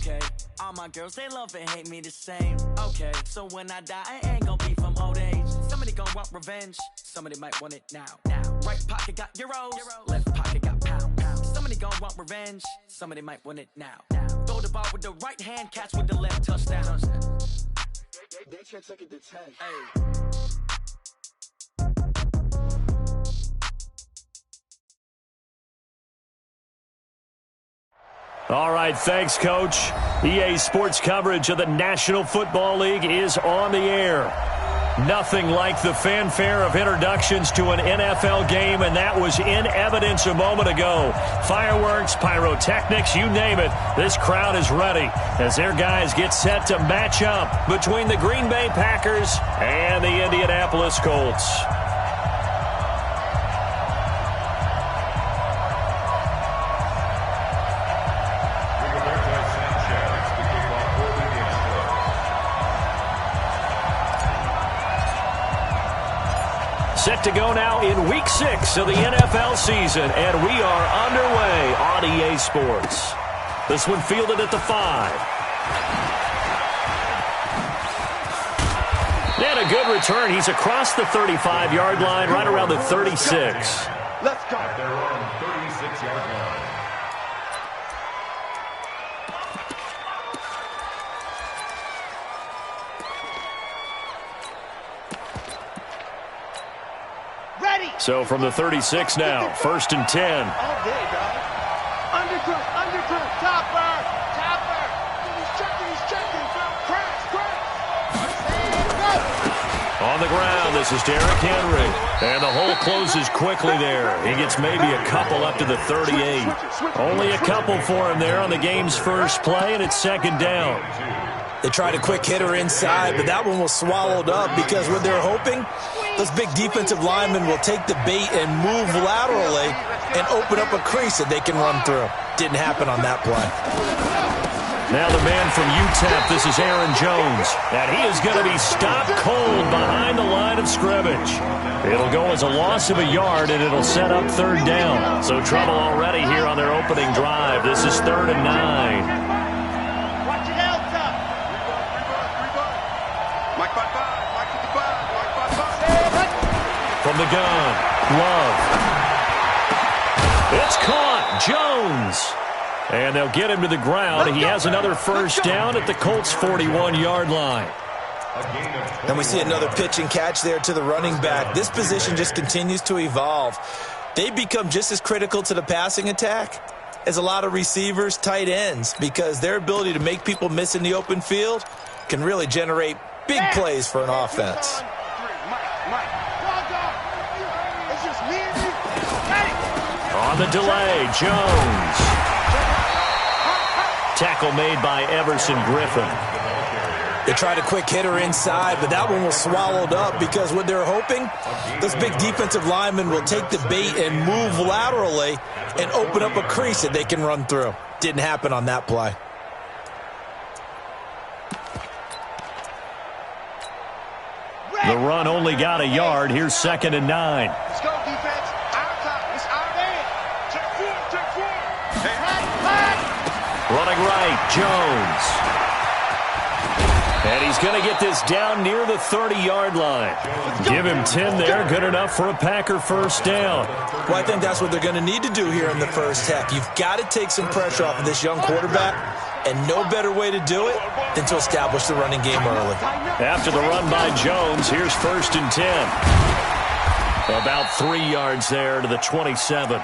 Okay, all my girls, they love and hate me the same. Okay, so when I die, I ain't gonna be from old age. Somebody gonna want revenge, somebody might want it now. Right pocket got euros, left pocket got pounds. Somebody gonna want revenge, somebody might want it now. Throw the ball with the right hand, catch with the left, touchdown. They can't take it to 10. Hey. All right, thanks, Coach. EA Sports coverage of the National Football League is on the air. Nothing like the fanfare of introductions to an NFL game, and that was in evidence a moment ago. Fireworks, pyrotechnics, you name it. This crowd is ready as their guys get set to match up between the Green Bay Packers and the Indianapolis Colts. Set to go now in Week 6 of the NFL season, and we are underway on EA Sports. This one fielded at the 5. And a good return. He's across the 35-yard line, right around the 36. Let's go. At their own 36-yard line. So from the 36 now, 1st and 10. All day, dog. Undercut, topper. He's checking. Crash. On the ground, this is Derrick Henry. And the hole closes quickly there. He gets maybe a couple up to the 38. Only a couple for him there on the game's first play, and it's 2nd down. They tried a quick hitter inside, but that one was swallowed up because what they're hoping, those big defensive linemen will take the bait and move laterally and open up a crease that they can run through. Didn't happen on that play. Now the man from UTEP, this is Aaron Jones. And he is going to be stopped cold behind the line of scrimmage. It'll go as a loss of a yard, and it'll set up 3rd down. So trouble already here on their opening drive. This is 3rd and 9. From the gun, Love. It's caught, Jones. And they'll get him to the ground. He has another 1st down at the Colts' 41-yard line. And we see another pitch and catch there to the running back. This position just continues to evolve. They become just as critical to the passing attack as a lot of receivers, tight ends, because their ability to make people miss in the open field can really generate big plays for an offense. On the delay, Jones. Tackle made by Everson Griffin. They tried a quick hitter inside, but that one was swallowed up because what they're hoping, those big defensive linemen will take the bait and move laterally and open up a crease that they can run through. Didn't happen on that play. The run only got a yard. Here's 2nd and 9. Let's go, defense. Our top. It's our man. Check 4. Running right, Jones. And he's going to get this down near the 30-yard line. Give him 10 there. Good enough for a Packer 1st down. Well, I think that's what they're going to need to do here in the first half. You've got to take some pressure off of this young quarterback, and no better way to do it than to establish the running game early. After the run by Jones, here's 1st and 10. About 3 yards there to the 27.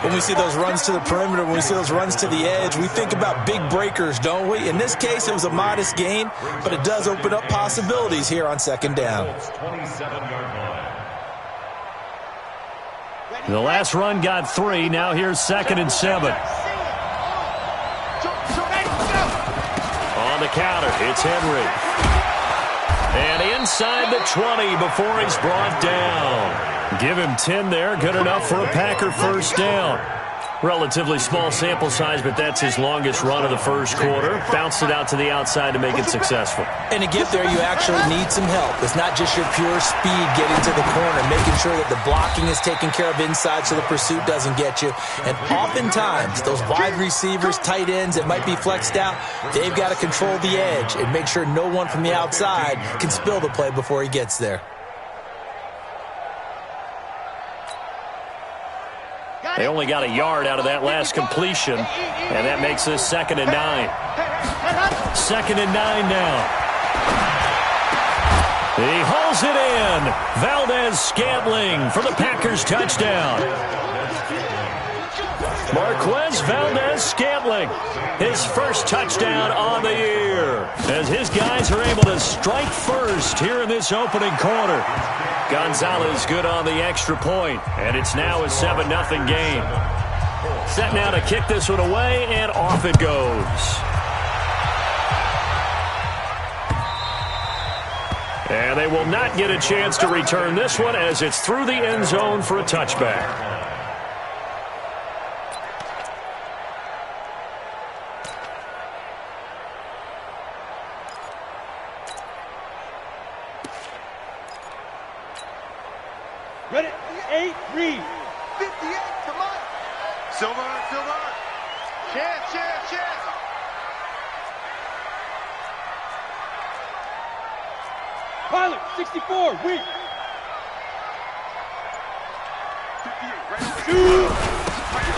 When we see those runs to the perimeter, when we see those runs to the edge, we think about big breakers, don't we? In this case, it was a modest gain, but it does open up possibilities here on 2nd down. The last run got 3. Now here's 2nd and 7. On the counter, it's Henry. And inside the 20 before he's brought down. Give him 10 there. Good enough for a Packer 1st down. Relatively small sample size, but that's his longest run of the first quarter. Bounced it out to the outside to make it successful. And to get there, you actually need some help. It's not just your pure speed getting to the corner, making sure that the blocking is taken care of inside so the pursuit doesn't get you. And oftentimes, those wide receivers, tight ends that might be flexed out, they've got to control the edge and make sure no one from the outside can spill the play before he gets there. They only got a yard out of that last completion, and that makes this 2nd and 9. 2nd and 9 now. He hauls it in. Valdez-Scantling for the Packers touchdown. Marquez Valdez-Scantling, his first touchdown on the year, as his guys are able to strike first here in this opening quarter. Gonzalez good on the extra point, and it's now a 7-0 game. Set now to kick this one away, and off it goes. And they will not get a chance to return this one as it's through the end zone for a touchback. Ready? 8, read. 58, come on. Silver. Chance. Pilot, 64, weak. 58, ready.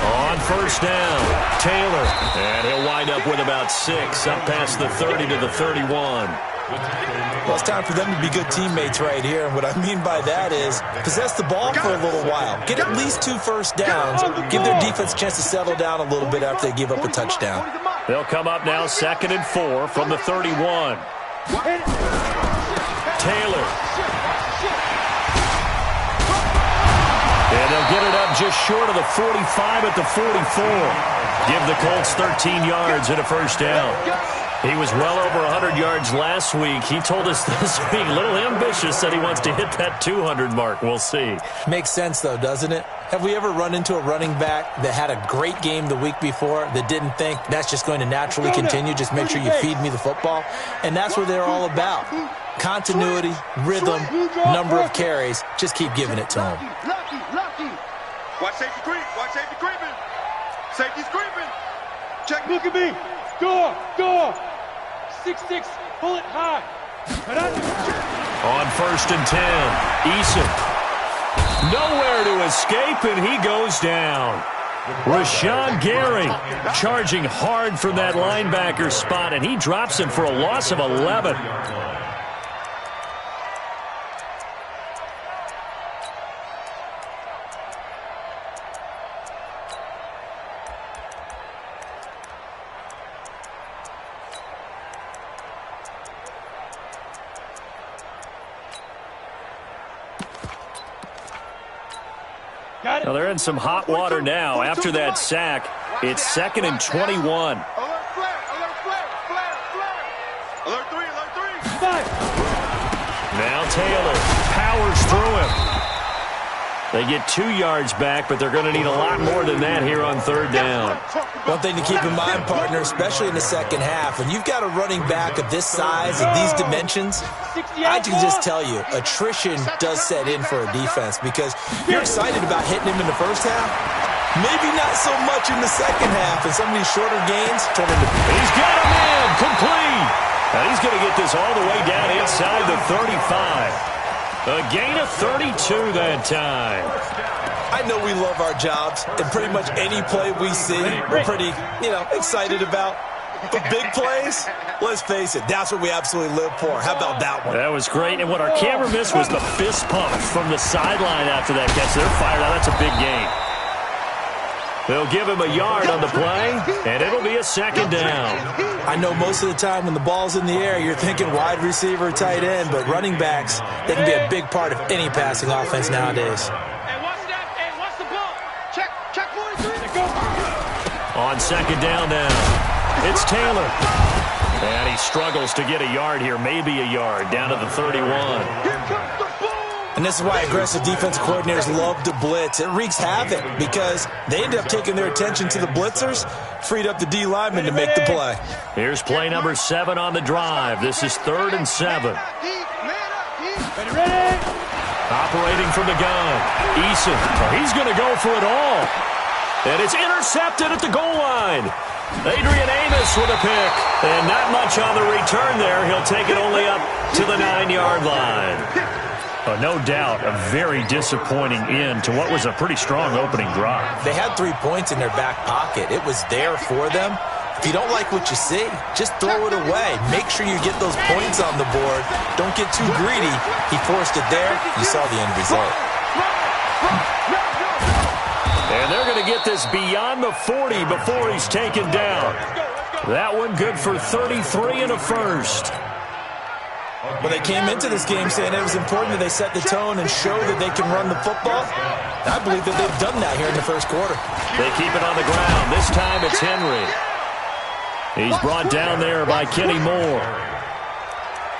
On first down, Taylor. And he'll wind up with about 6, up past the 30 to the 31. Well, it's time for them to be good teammates right here. And what I mean by that is possess the ball for a little while. Get at least 2 first downs. Give their defense a chance to settle down a little bit after they give up a touchdown. They'll come up now 2nd and 4 from the 31. Taylor. And they'll get it up just short of the 45 at the 44. Give the Colts 13 yards and a first down. He was well over 100 yards last week. He told us this week, a little ambitious, that he wants to hit that 200 mark. We'll see. Makes sense, though, doesn't it? Have we ever run into a running back that had a great game the week before that didn't think that's just going to naturally continue? Just make sure you feed me the football. And that's what they're all about. Continuity, rhythm, number of carries. Just keep giving it to them. Lucky. Watch safety creeping. Safety's creeping. Check. Look at me. Door. 6-6, pull it high. On 1st and 10, Eason. Nowhere to escape, and he goes down. Rashawn Gary charging hard from that linebacker spot, and he drops him for a loss of 11. Now they're in some hot water now. After that sack, it's 2nd and 21. Alert 3. Now Taylor powers through him. They get 2 yards back, but they're going to need a lot more than that here on 3rd down. One thing to keep in mind, partner, especially in the second half, when you've got a running back of this size and these dimensions, I can just tell you, attrition does set in for a defense because you're excited about hitting him in the first half. Maybe not so much in the second half, and some of these shorter gains turn into... He's got him in, complete. And he's going to get this all the way down inside the 35. A gain of 32 that time. I know we love our jobs, and pretty much any play we see, we're pretty, excited about. But big plays, let's face it, that's what we absolutely live for. How about that one? That was great, and what our camera missed was the fist pump from the sideline after that catch. They're fired out. That's a big gain. They'll give him a yard on the play, and it'll be a 2nd down. I know most of the time when the ball's in the air, you're thinking wide receiver, tight end, but running backs, they can be a big part of any passing offense nowadays. Hey, watch that. Hey, watch the ball. Check 43. On 2nd down now, it's Taylor. And he struggles to get a yard here, maybe a yard, down to the 31. Here comes the boom. And this is why aggressive defensive coordinators love to blitz. It wreaks havoc because they end up taking their attention to the blitzers, freed up the D lineman to make the play. Here's play number 7 on the drive. This is 3rd and 7. Ready? Operating from the gun. Eason. He's going to go for it all. And it's intercepted at the goal line. Adrian Amos with a pick. And not much on the return there. He'll take it only up to the 9-yard line. No doubt a very disappointing end to what was a pretty strong opening drive. They had 3 points in their back pocket. It was there for them. If you don't like what you see, just throw it away. Make sure you get those points on the board. Don't get too greedy. He forced it there. You saw the end result. And they're going to get this beyond the 40 before he's taken down. That one good for 33 and a first. Well, they came into this game saying it was important that they set the tone and show that they can run the football. I believe that they've done that here in the first quarter. They keep it on the ground. This time it's Henry. He's brought down there by Kenny Moore.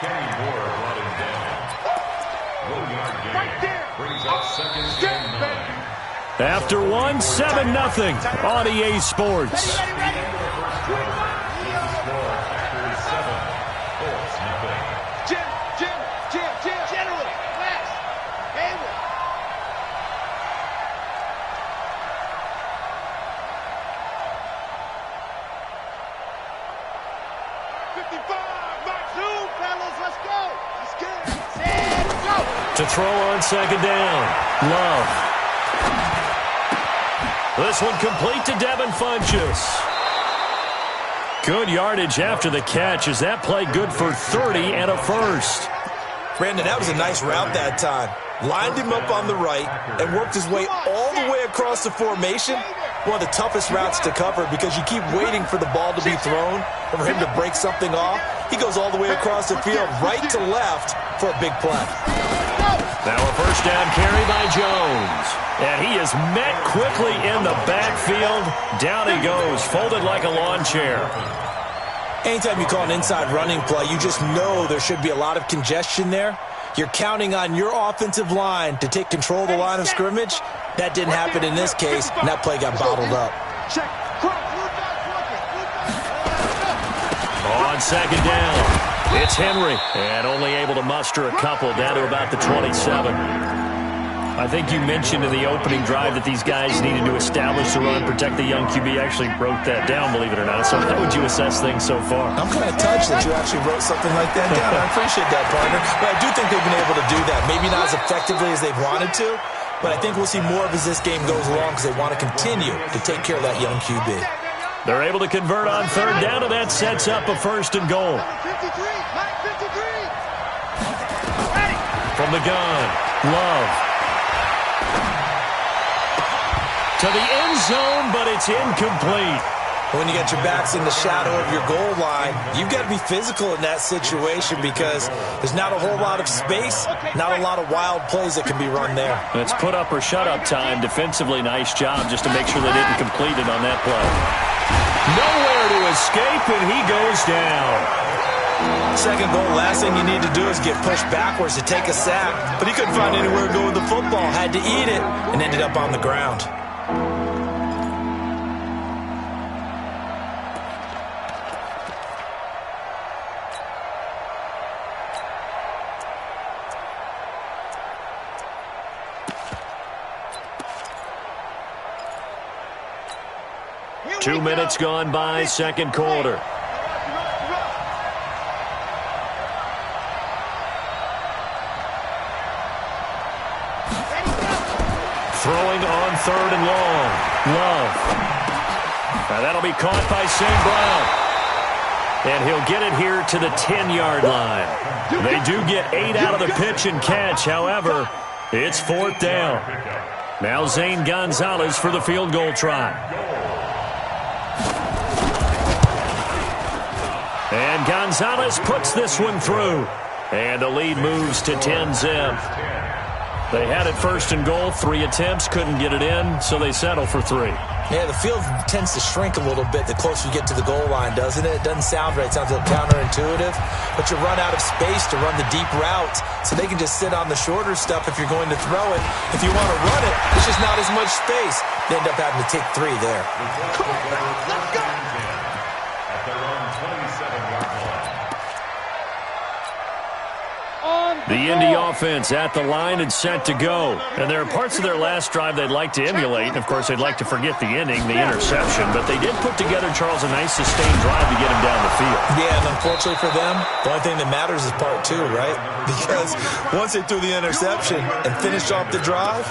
Kenny Moore brought him down. 1 yard gain. Brings up 2nd and 9. After 1, 7-0 on EA Sports. To throw on 2nd down. Love. This one complete to Devin Funchess. Good yardage after the catch. Is that play good for 30 and a first? Brandon, that was a nice route that time. Lined him up on the right and worked his way all the way across the formation. One of the toughest routes to cover because you keep waiting for the ball to be thrown or for him to break something off. He goes all the way across the field, right to left for a big play. Now a first down carry by Jones. And he is met quickly in the backfield. Down he goes, folded like a lawn chair. Anytime you call an inside running play, you just know there should be a lot of congestion there. You're counting on your offensive line to take control of the line of scrimmage. That didn't happen in this case, and that play got bottled up. On 2nd down. It's Henry, and only able to muster a couple down to about the 27. I think you mentioned in the opening drive that these guys needed to establish the run, protect the young QB. Actually wrote that down, believe it or not. So how would you assess things so far? I'm kind of touched that you actually wrote something like that down. I appreciate that, partner. But I do think they've been able to do that. Maybe not as effectively as they've wanted to, but I think we'll see more of as this game goes along because they want to continue to take care of that young QB. They're able to convert on 3rd down, and that sets up a 1st and goal. From the gun, Love. To the end zone, but it's incomplete. When you get your backs in the shadow of your goal line, you've got to be physical in that situation because there's not a whole lot of space, not a lot of wild plays that can be run there. It's put up or shut up time. Defensively, nice job just to make sure they didn't complete it on that play. Nowhere to escape, and he goes down. 2nd goal, last thing you need to do is get pushed backwards to take a sack. But he couldn't find anywhere to go with the football, had to eat it, and ended up on the ground. Two minutes gone by, 2nd quarter. Throwing on 3rd and long. Love. Now that'll be caught by St. Brown. And he'll get it here to the 10-yard line. They do get 8 out of the pitch and catch. However, it's 4th down. Now Zane Gonzalez for the field goal try. And Gonzalez puts this one through. And the lead moves to 10-zip. They had it 1st and goal, 3 attempts, couldn't get it in, so they settle for 3. Yeah, the field tends to shrink a little bit the closer you get to the goal line, doesn't it? It doesn't sound right. It sounds a little counterintuitive. But you run out of space to run the deep routes, so they can just sit on the shorter stuff if you're going to throw it. If you want to run it, there's just not as much space. They end up having to take 3 there. Come on, let's go! At their own 27-yard line. The Indy offense at the line and set to go. And there are parts of their last drive they'd like to emulate. And, of course, they'd like to forget the ending, the interception. But they did put together, Charles, a nice sustained drive to get him down the field. Yeah, and unfortunately for them, the only thing that matters is part 2, right? Because once they threw the interception and finished off the drive,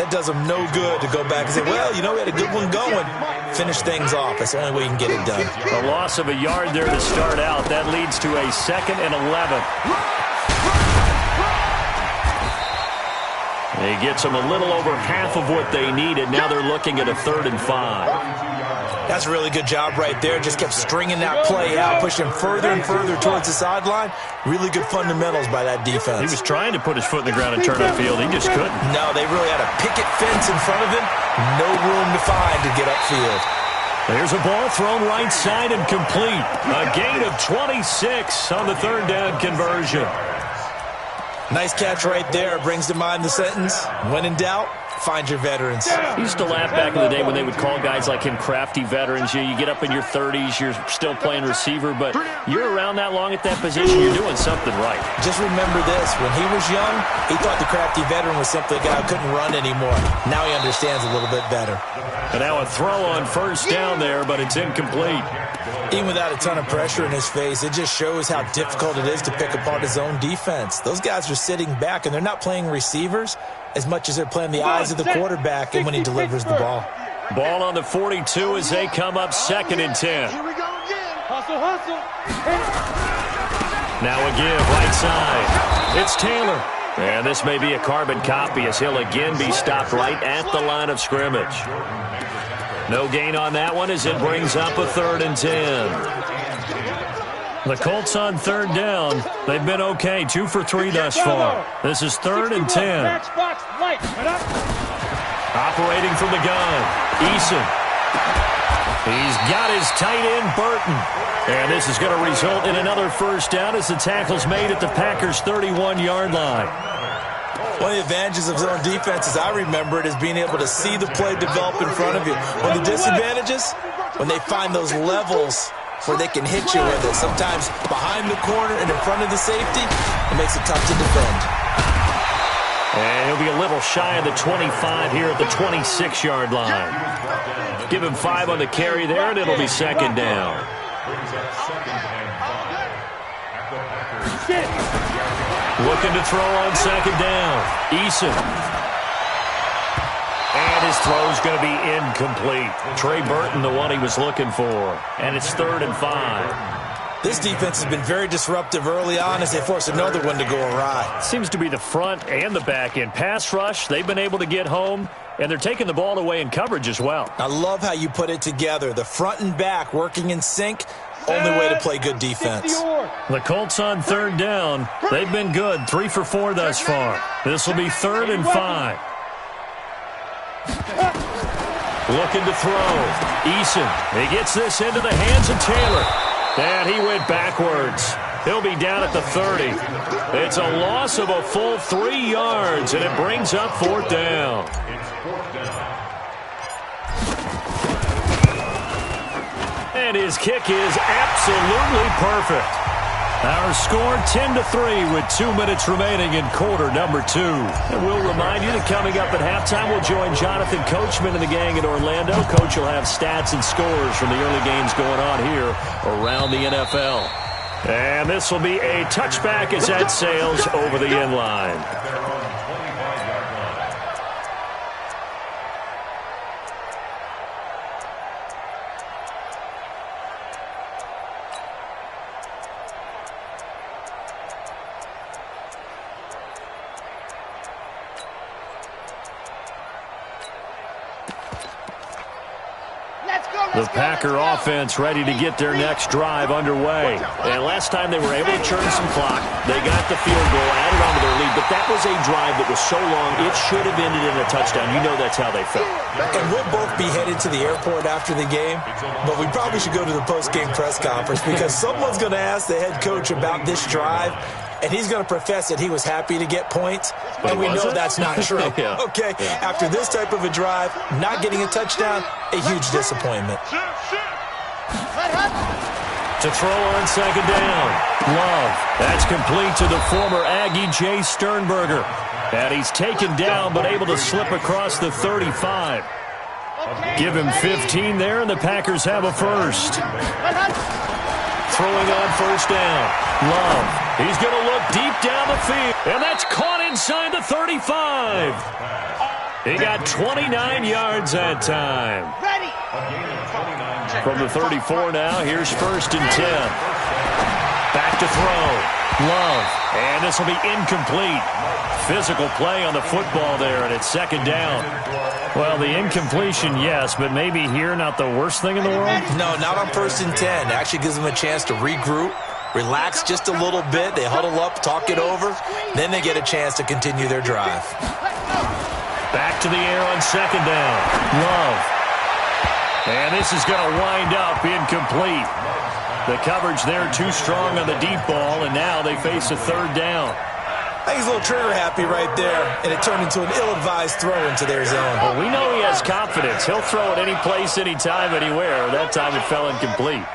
that does them no good to go back and say, well, you know, we had a good one going. Finish things off. That's the only way you can get it done. A loss of a yard there to start out. That leads to a 2nd and 11. He gets them a little over half of what they needed. Now they're looking at a 3rd and 5. That's a really good job right there. Just kept stringing that play out, pushing further and further towards the sideline. Really good fundamentals by that defense. He was trying to put his foot in the ground and turn upfield. He just couldn't. No, they really had a picket fence in front of him. No room to find to get upfield. There's a ball thrown right side and complete. A gain of 26 on the 3rd down conversion. Nice catch right there. Brings to mind the sentence, when in doubt, find your veterans. He used to laugh back in the day when they would call guys like him crafty veterans. You get up in your 30s, you're still playing receiver, but you're around that long at that position, you're doing something right. Just remember this. When he was young, he thought the crafty veteran was simply a guy who couldn't run anymore. Now he understands a little bit better. And now a throw on 1st down there, but it's incomplete. Even without a ton of pressure in his face, it just shows how difficult it is to pick apart his own defense. Those guys are sitting back, and they're not playing receivers as much as they're playing the eyes of the quarterback and when he delivers the ball. Ball on the 42 as they come up 2nd and 10. Here we go again. Hustle, hustle. Now a give, right side. It's Taylor. And this may be a carbon copy as he'll again be stopped right at the line of scrimmage. No gain on that one as it brings up a 3rd and 10. The Colts on 3rd down. They've been okay, 2 for 3 thus far. This is 3rd and 10. Operating from the gun, Eason. He's got his tight end, Burton. And this is going to result in another 1st down as the tackle's made at the Packers' 31-yard line. One of the advantages of zone defense, as I remember it, is being able to see the play develop in front of you. One of the disadvantages, when they find those levels where they can hit you with it, sometimes behind the corner and in front of the safety, it makes it tough to defend. And he'll be a little shy of the 25 here at the 26-yard line. Give him 5 on the carry there, and it'll be 2nd down. Looking to throw on 2nd down. Eason. And his throw's going to be incomplete. Trey Burton, the one he was looking for. And it's 3rd and 5. This defense has been very disruptive early on as they force another one to go awry. Seems to be the front and the back end. Pass rush, they've been able to get home, and they're taking the ball away in coverage as well. I love how you put it together. The front and back working in sync. Only way to play good defense. The Colts on 3rd down. They've been good, 3 for 4 thus far. This will be 3rd and 5. Looking to throw. Eason. He gets this into the hands of Taylor. And he went backwards. He'll be down at the 30. It's a loss of a full 3 yards, and it brings up 4th down. And his kick is absolutely perfect. Our score 10-3 with 2 minutes remaining in quarter number 2. And we'll remind you that coming up at halftime, we'll join Jonathan Coachman and the gang in Orlando. Coach will have stats and scores from the early games going on here around the NFL. And this will be a touchback as that sails over the end line. The Packer offense ready to get their next drive underway. And last time they were able to churn some clock. They got the field goal, added on to their lead, but that was a drive that was so long it should have ended in a touchdown. You know that's how they felt. And we'll both be headed to the airport after the game, but we probably should go to the post-game press conference because someone's going to ask the head coach about this drive, and he's going to profess that he was happy to get points, and we know that's not true. Yeah. Okay, after this type of a drive, not getting a touchdown, a huge disappointment. To throw on second down. Love. That's complete to the former Aggie Jay Sternberger. And he's taken down but able to slip across the 35. Give him 15 there, and the Packers have a first. Throwing on first down. Love. He's going to look deep down the field. And that's caught inside the 35. He got 29 yards that time. From the 34 now, here's first and 10. Back to throw. Love. And this will be incomplete. Physical play on the football there, and it's second down. Well, the incompletion, yes, but maybe here not the worst thing in the world? No, not on first and 10. It actually gives them a chance to regroup, relax just a little bit. They huddle up, talk it over. Then they get a chance to continue their drive. Back to the air on second down. Love. And this is going to wind up incomplete. The coverage there too strong on the deep ball, and now they face a third down. I think he's a little trigger happy right there, and it turned into an ill-advised throw into their zone. Well, we know he has confidence. He'll throw it any place, anytime, anywhere. That time it fell incomplete.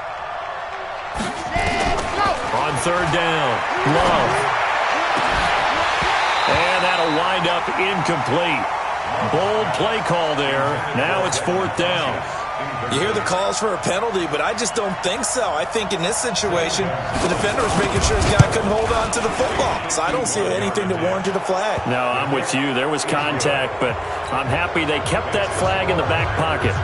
On third down, Love. And that'll wind up incomplete. Bold play call there. Now it's fourth down. You hear the calls for a penalty, but I just don't think so. I think in this situation, the defender was making sure his guy couldn't hold on to the football. So I don't see anything that warranted a flag. No, I'm with you. There was contact, but I'm happy they kept that flag in the back pocket.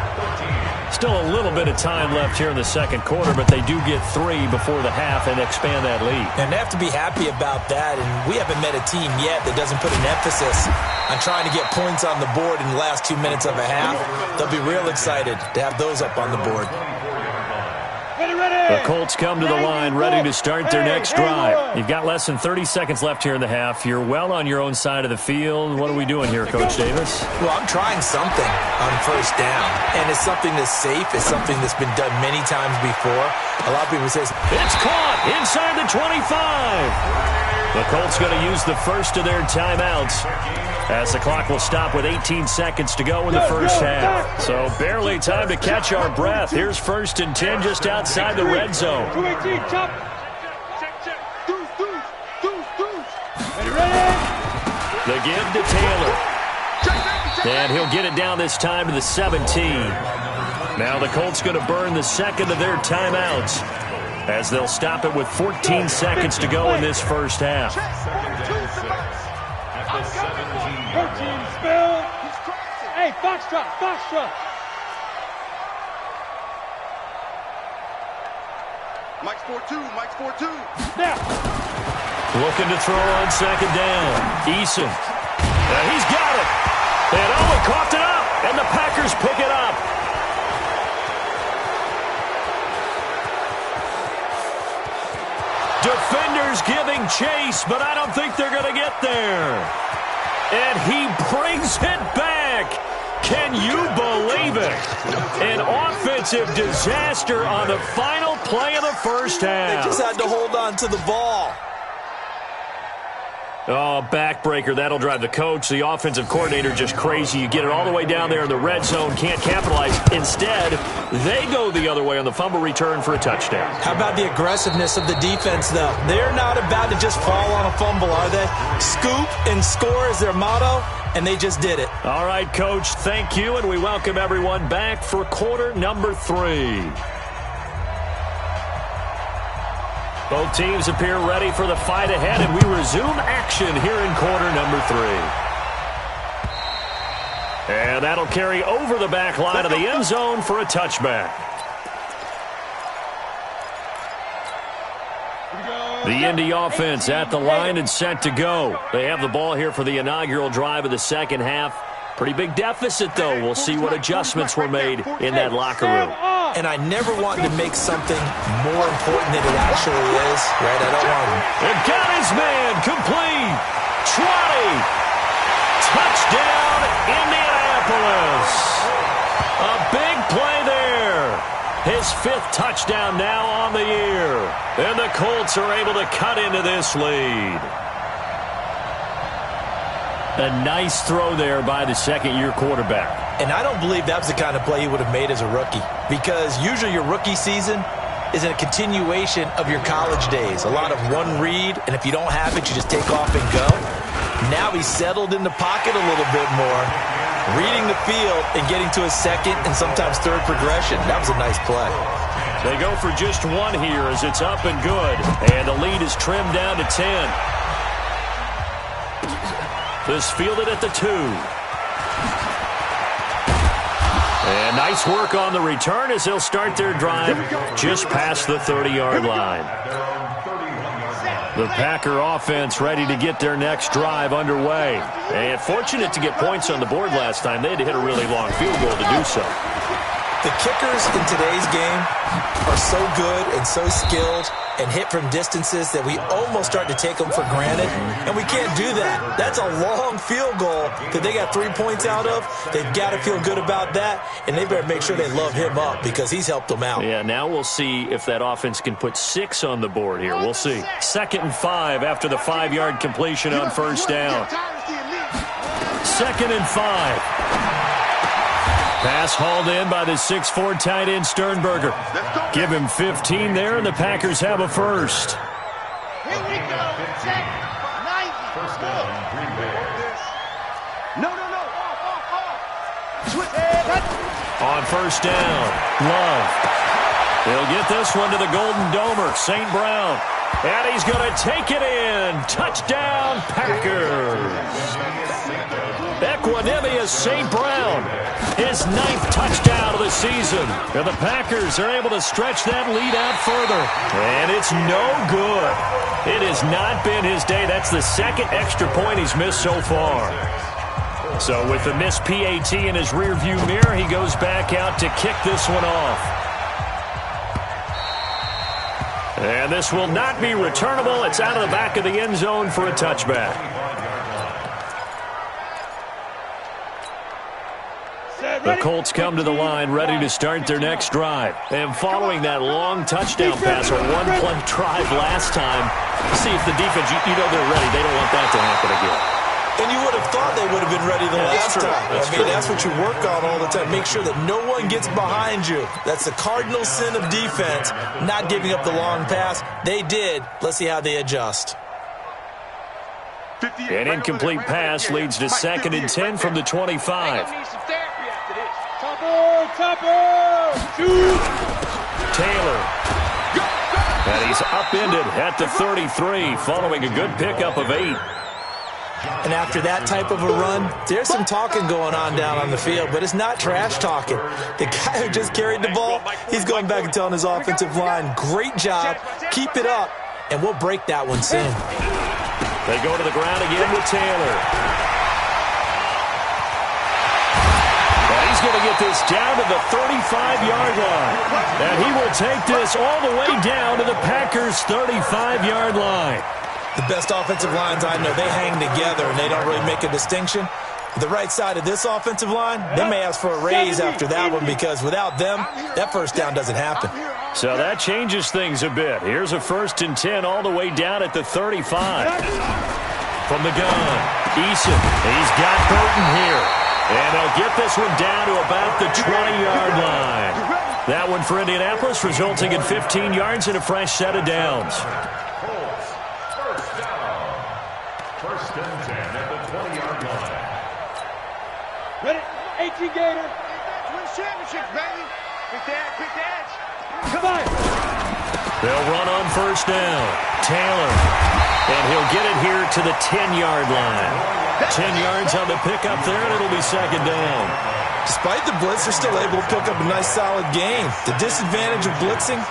Still a little bit of time left here in the second quarter, but they do get 3 before the half and expand that lead. And they have to be happy about that, and we haven't met a team yet that doesn't put an emphasis on trying to get points on the board in the last 2 minutes of a half. They'll be real excited to have those up on the board. The Colts come to the line ready to start their next drive. You've got less than 30 seconds left here in the half. You're well on your own side of the field. What are we doing here, Coach Davis? Well, I'm trying something on first down, and it's something that's safe. It's something that's been done many times before. A lot of people say, it's caught inside the 25. The Colts going to use the first of their timeouts as the clock will stop with 18 seconds to go in the first half. So barely time to catch our breath. Here's first and 10 just outside the red zone. 218, chop. The give to Taylor. And he'll get it down this time to the 17. Now the Colts going to burn the second of their timeouts as they'll stop it with 14 seconds to go in this first half. 13, spill. Hey, Foxtrot, Foxtrot. Mike's 4-2, Mike's 4-2. Now. Looking to throw on second down. Eason. He's got it. And Owen coughed it up. And the Packers pick it up. Defenders giving chase, but I don't think they're going to get there. And he brings it back. Can you believe it? An offensive disaster on the final play of the first half. They just had to hold on to the ball. Oh, backbreaker. That'll drive the coach, the offensive coordinator, just crazy. You get it all the way down there in the red zone, can't capitalize. Instead, they go the other way on the fumble return for a touchdown. How about the aggressiveness of the defense, though? They're not about to just fall on a fumble, are they? Scoop and score is their motto, and they just did it. All right, Coach, thank you, and we welcome everyone back for quarter number 3. Both teams appear ready for the fight ahead, and we resume action here in quarter number 3. And that'll carry over the back line of the end zone for a touchback. The Indy offense at the line and set to go. They have the ball here for the inaugural drive of the second half. Pretty big deficit, though. We'll see what adjustments were made in that locker room. and I never want to make something more important than it actually is. Right? I don't want to. And got his man complete. 20. Touchdown, Indianapolis. A big play there. His 5th touchdown now on the year. And the Colts are able to cut into this lead. A nice throw there by the second-year quarterback. And I don't believe that was the kind of play he would have made as a rookie, because usually your rookie season is a continuation of your college days. A lot of one read, and if you don't have it, you just take off and go. Now he's settled in the pocket a little bit more, reading the field and getting to his second and sometimes third progression. That was a nice play. They go for just one here as it's up and good, and the lead is trimmed down to 10. This fielded at the 2. And nice work on the return as they'll start their drive just past the 30-yard line. The Packer offense ready to get their next drive underway. And fortunate to get points on the board last time. They had to hit a really long field goal to do so. The kickers in today's game are so good and so skilled and hit from distances that we almost start to take them for granted, and we can't do that. That's a long field goal that they got 3 points out of. They've got to feel good about that, and they better make sure they love him up because he's helped them out. Yeah, now we'll see if that offense can put 6 on the board here. We'll see. 2nd and 5 after the 5-yard completion on first down. 2nd and 5. Pass hauled in by the 6'4" tight end Sternberger. Give him 15 there, and the Packers have a first. Here we go. Check. 90. First down, Green Bay. No. Switch. On first down, Love. He'll get this one to the Golden Domer, St. Brown. And he's going to take it in. Touchdown, Packers. Equanimeous St. Brown, his 9th touchdown of the season. And the Packers are able to stretch that lead out further. And it's no good. It has not been his day. That's the 2nd extra point he's missed so far. So with the missed PAT in his rearview mirror, he goes back out to kick this one off. And this will not be returnable. It's out of the back of the end zone for a touchback. The Colts come to the line ready to start their next drive. And following that long touchdown pass, a one-play drive last time, see if the defense, you know they're ready. They don't want that to happen again. And you would have thought they would have been ready the last time. That's what you work on all the time. Make sure that no one gets behind you. That's the cardinal sin of defense, not giving up the long pass. They did. Let's see how they adjust. An incomplete pass leads to 2nd and 10 from the 25. Taylor. And he's upended at the 33 following a good pickup of 8. And after that type of a run, there's some talking going on down on the field, but it's not trash talking. The guy who just carried the ball, he's going back and telling his offensive line, great job, keep it up, and we'll break that one soon. They go to the ground again with Taylor. And he's going to get this down to the 35-yard line. And he will take this all the way down to the Packers' 35-yard line. The best offensive lines I know, they hang together and they don't really make a distinction. The right side of this offensive line, they may ask for a raise after that one because without them, that first down doesn't happen. So that changes things a bit. Here's a 1st and 10 all the way down at the 35. From the gun, Eason. He's got Burton here. And they'll get this one down to about the 20-yard line. That one for Indianapolis, resulting in 15 yards and a fresh set of downs. First and 10 at the 20-yard line. Ready? 18 Gator. Win championships, baby. Pick the edge. Come on. They'll run on first down. Taylor. And he'll get it here to the 10-yard line. 10 yards on the pickup there, and it'll be 2nd down. Despite the blitz, they're still able to pick up a nice, solid gain. The disadvantage of blitzing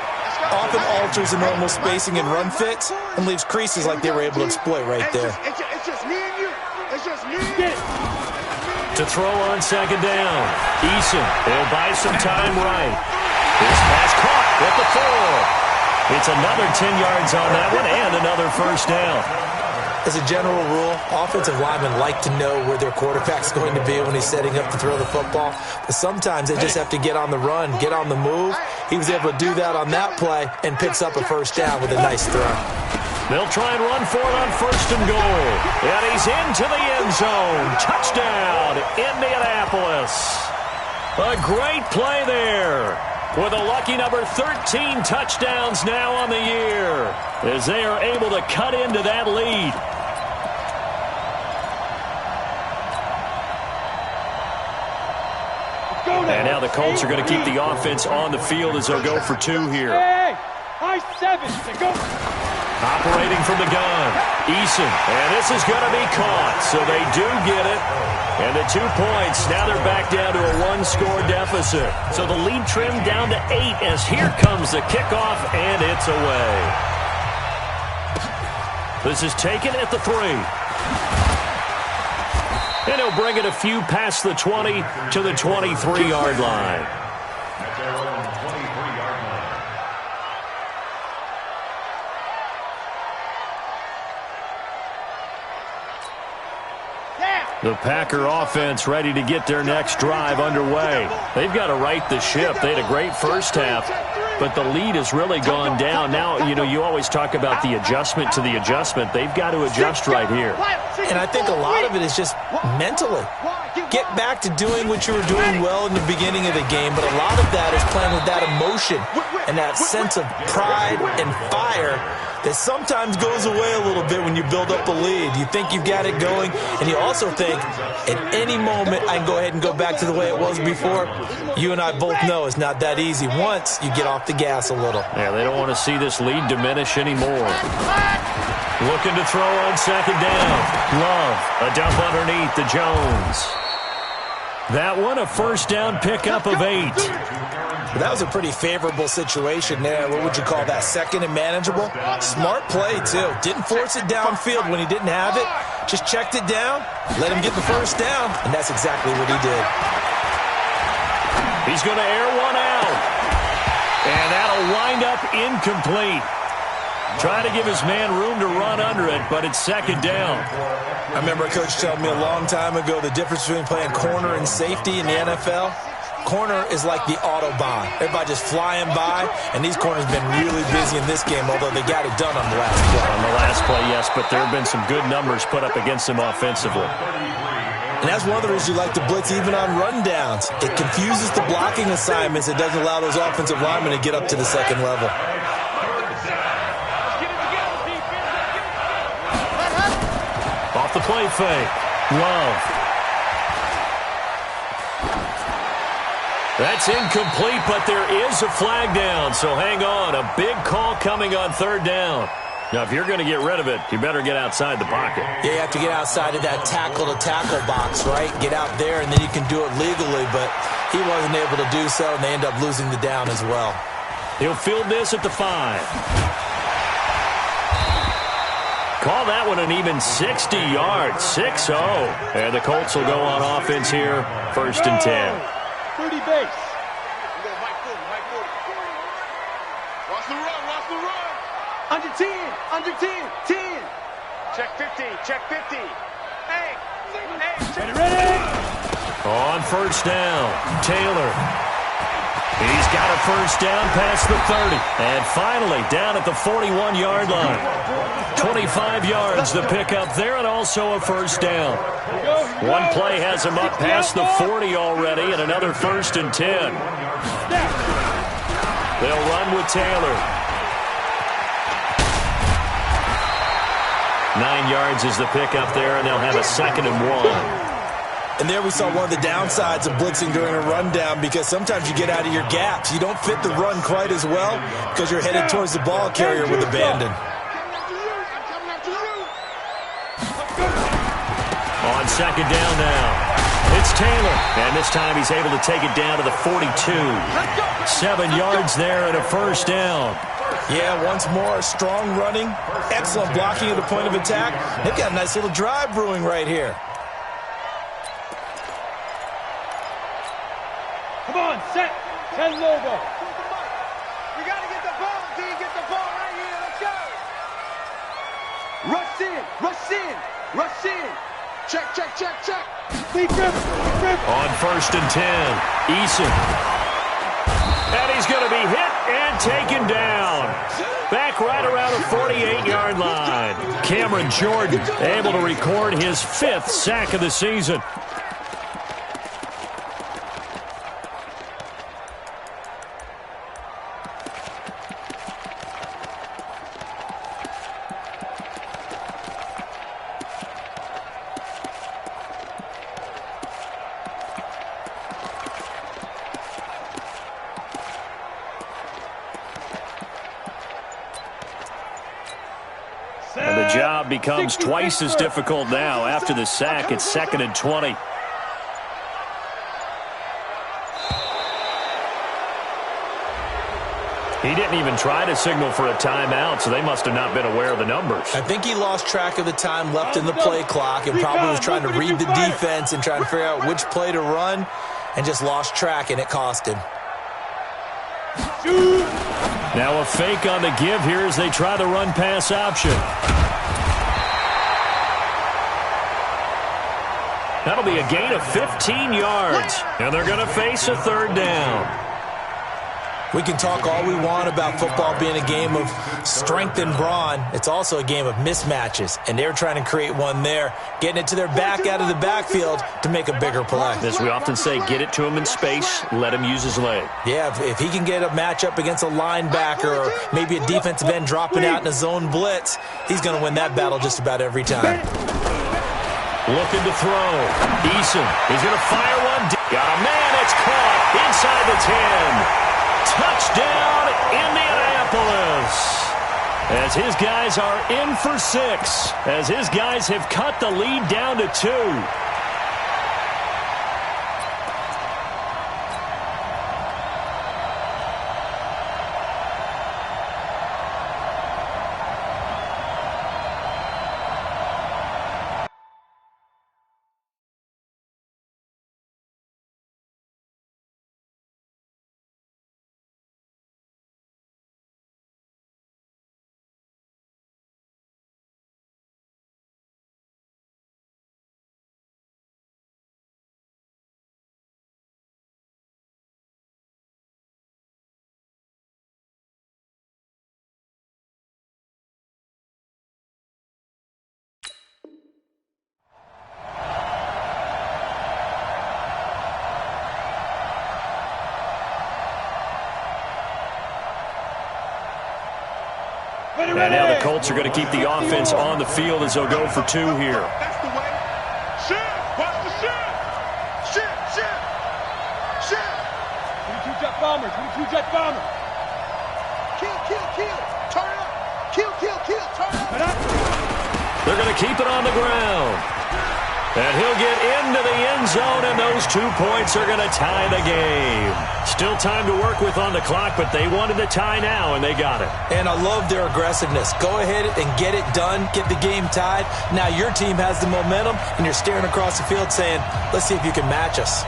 often alters the normal spacing and run fits and leaves creases like they were able to exploit right there. It's just me and you. It's just me and you. To throw on 2nd down. Eason. He'll buy some time right. His pass caught at the 4. It's another 10 yards on that one and another first down. As a general rule, offensive linemen like to know where their quarterback's going to be when he's setting up to throw the football. But sometimes they just have to get on the run, get on the move. He was able to do that on that play and picks up a first down with a nice throw. They'll try and run for it on 1st and goal. And he's into the end zone. Touchdown, Indianapolis. A great play there, with a lucky number 13 touchdowns now on the year, as they are able to cut into that lead. And now the Colts are going to keep the offense on the field as they'll go for 2 here. Hey, high 7, go. Operating from the gun, Eason, and this is going to be caught, so they do get it. And the 2 points, now they're back down to a 1-score deficit. So the lead trimmed down to 8 as here comes the kickoff, and it's away. This is taken at the 3. And he'll bring it a few past the 20 to the 23-yard line. That's their own 23-yard line. The Packer offense ready to get their next drive underway. They've got to right the ship. They had a great first half, but the lead has really gone down. Now, you always talk about the adjustment to the adjustment. They've got to adjust right here. And I think a lot of it is just mentally. Get back to doing what you were doing well in the beginning of the game, but a lot of that is playing with that emotion and that sense of pride and fire that sometimes goes away a little bit when you build up a lead. You think you've got it going, and you also think at any moment I can go ahead and go back to the way it was before. You and I both know it's not that easy once you get off the gas a little. Yeah, they don't want to see this lead diminish anymore. Looking to throw on 2nd down. Love, a dump underneath to Jones. That one, a first down pickup of 8. That was a pretty favorable situation there. What would you call that? 2nd and manageable? Smart play, too. Didn't force it downfield when he didn't have it. Just checked it down, let him get the first down, and that's exactly what he did. He's going to air one out. And that'll wind up incomplete. Trying to give his man room to run under it, but it's 2nd down. I remember a coach telling me a long time ago the difference between playing corner and safety in the NFL. Corner is like the Autobahn. Everybody just flying by, and these corners have been really busy in this game, although they got it done on the last play. On the last play, yes, but there have been some good numbers put up against them offensively. And that's one of the reasons you like to blitz even on rundowns. It confuses the blocking assignments. It doesn't allow those offensive linemen to get up to the 2nd level. Off the play fake. Love. That's incomplete, but there is a flag down, so hang on. A big call coming on 3rd down. Now, if you're going to get rid of it, you better get outside the pocket. Yeah, you have to get outside of that tackle-to-tackle box, right? Get out there, and then you can do it legally, but he wasn't able to do so, and they end up losing the down as well. He'll field this at the 5. Call that one an even 60 yards, 6-0. And the Colts will go on offense here, 1st and 10. 30 base. Watch the run, watch the run. Under 10, under 10, 10. Check 50, check 50. Hey, check. Ready? On 1st down, Taylor. He's got a first down past the 30. And finally, down at the 41-yard line. 25 yards to pick up there, and also a first down. One play has him up past the 40 already, and another 1st and 10. They'll run with Taylor. 9 yards is the pickup there, and they'll have a 2nd and 1. And there we saw one of the downsides of blitzing during a rundown, because sometimes you get out of your gaps. You don't fit the run quite as well because you're headed towards the ball carrier with abandon. On 2nd down now, it's Taylor. And this time he's able to take it down to the 42. 7 yards there and a first down. Yeah, once more, strong running, excellent blocking at the point of attack. They've got a nice little drive brewing right here. Come on, set. 10 logo. Rush in. Rush in. Check, check, check, check. On 1st and 10, Eason. And he's going to be hit and taken down. Back right around the 48-yard line. Cameron Jordan able to record his 5th sack of the season. And the job becomes twice as difficult now. After the sack, it's 2nd and 20. He didn't even try to signal for a timeout, so they must have not been aware of the numbers. I think he lost track of the time left in the play clock and probably was trying to read the defense and trying to figure out which play to run and just lost track, and it cost him. Now a fake on the give here as they try the run-pass option. That'll be a gain of 15 yards, and they're going to face a 3rd down. We can talk all we want about football being a game of strength and brawn. It's also a game of mismatches, and they're trying to create one there, getting it to their back out of the backfield to make a bigger play. As we often say, get it to him in space, let him use his leg. Yeah, if he can get a matchup against a linebacker or maybe a defensive end dropping out in a zone blitz, he's going to win that battle just about every time. Looking to throw. Eason is going to fire one. Got a man. It's caught inside the 10. Touchdown, Indianapolis. As his guys are in for 6. As his guys have cut the lead down to 2. And now the Colts are going to keep the offense on the field as they'll go for 2 here. That's the way. Shift. Watch the shift. Shift, shift. Shift. 22 jet bomber. 22 jet bomber. Kill, kill, kill. Turn up. Kill, kill, kill. Turn up. They're going to keep it on the ground. And he'll get into the end zone, and those 2 points are going to tie the game. Still time to work with on the clock, but they wanted the tie now, and they got it. And I love their aggressiveness. Go ahead and get it done, get the game tied. Now your team has the momentum, and you're staring across the field saying, let's see if you can match us.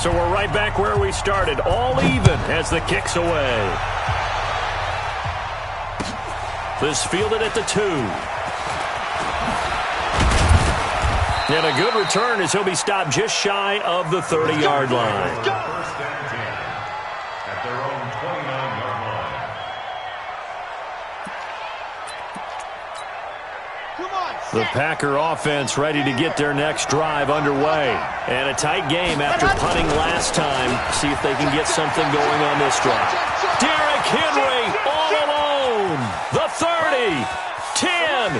So we're right back where we started, all even as the kick's away. This fielded at the 2. And a good return as he'll be stopped just shy of the 30-yard line. First and 10 at their own 29-yard line. The Packer offense ready to get their next drive underway. And a tight game after punting last time. See if they can get something going on this drive. Derrick Henry all alone. The 30, 10,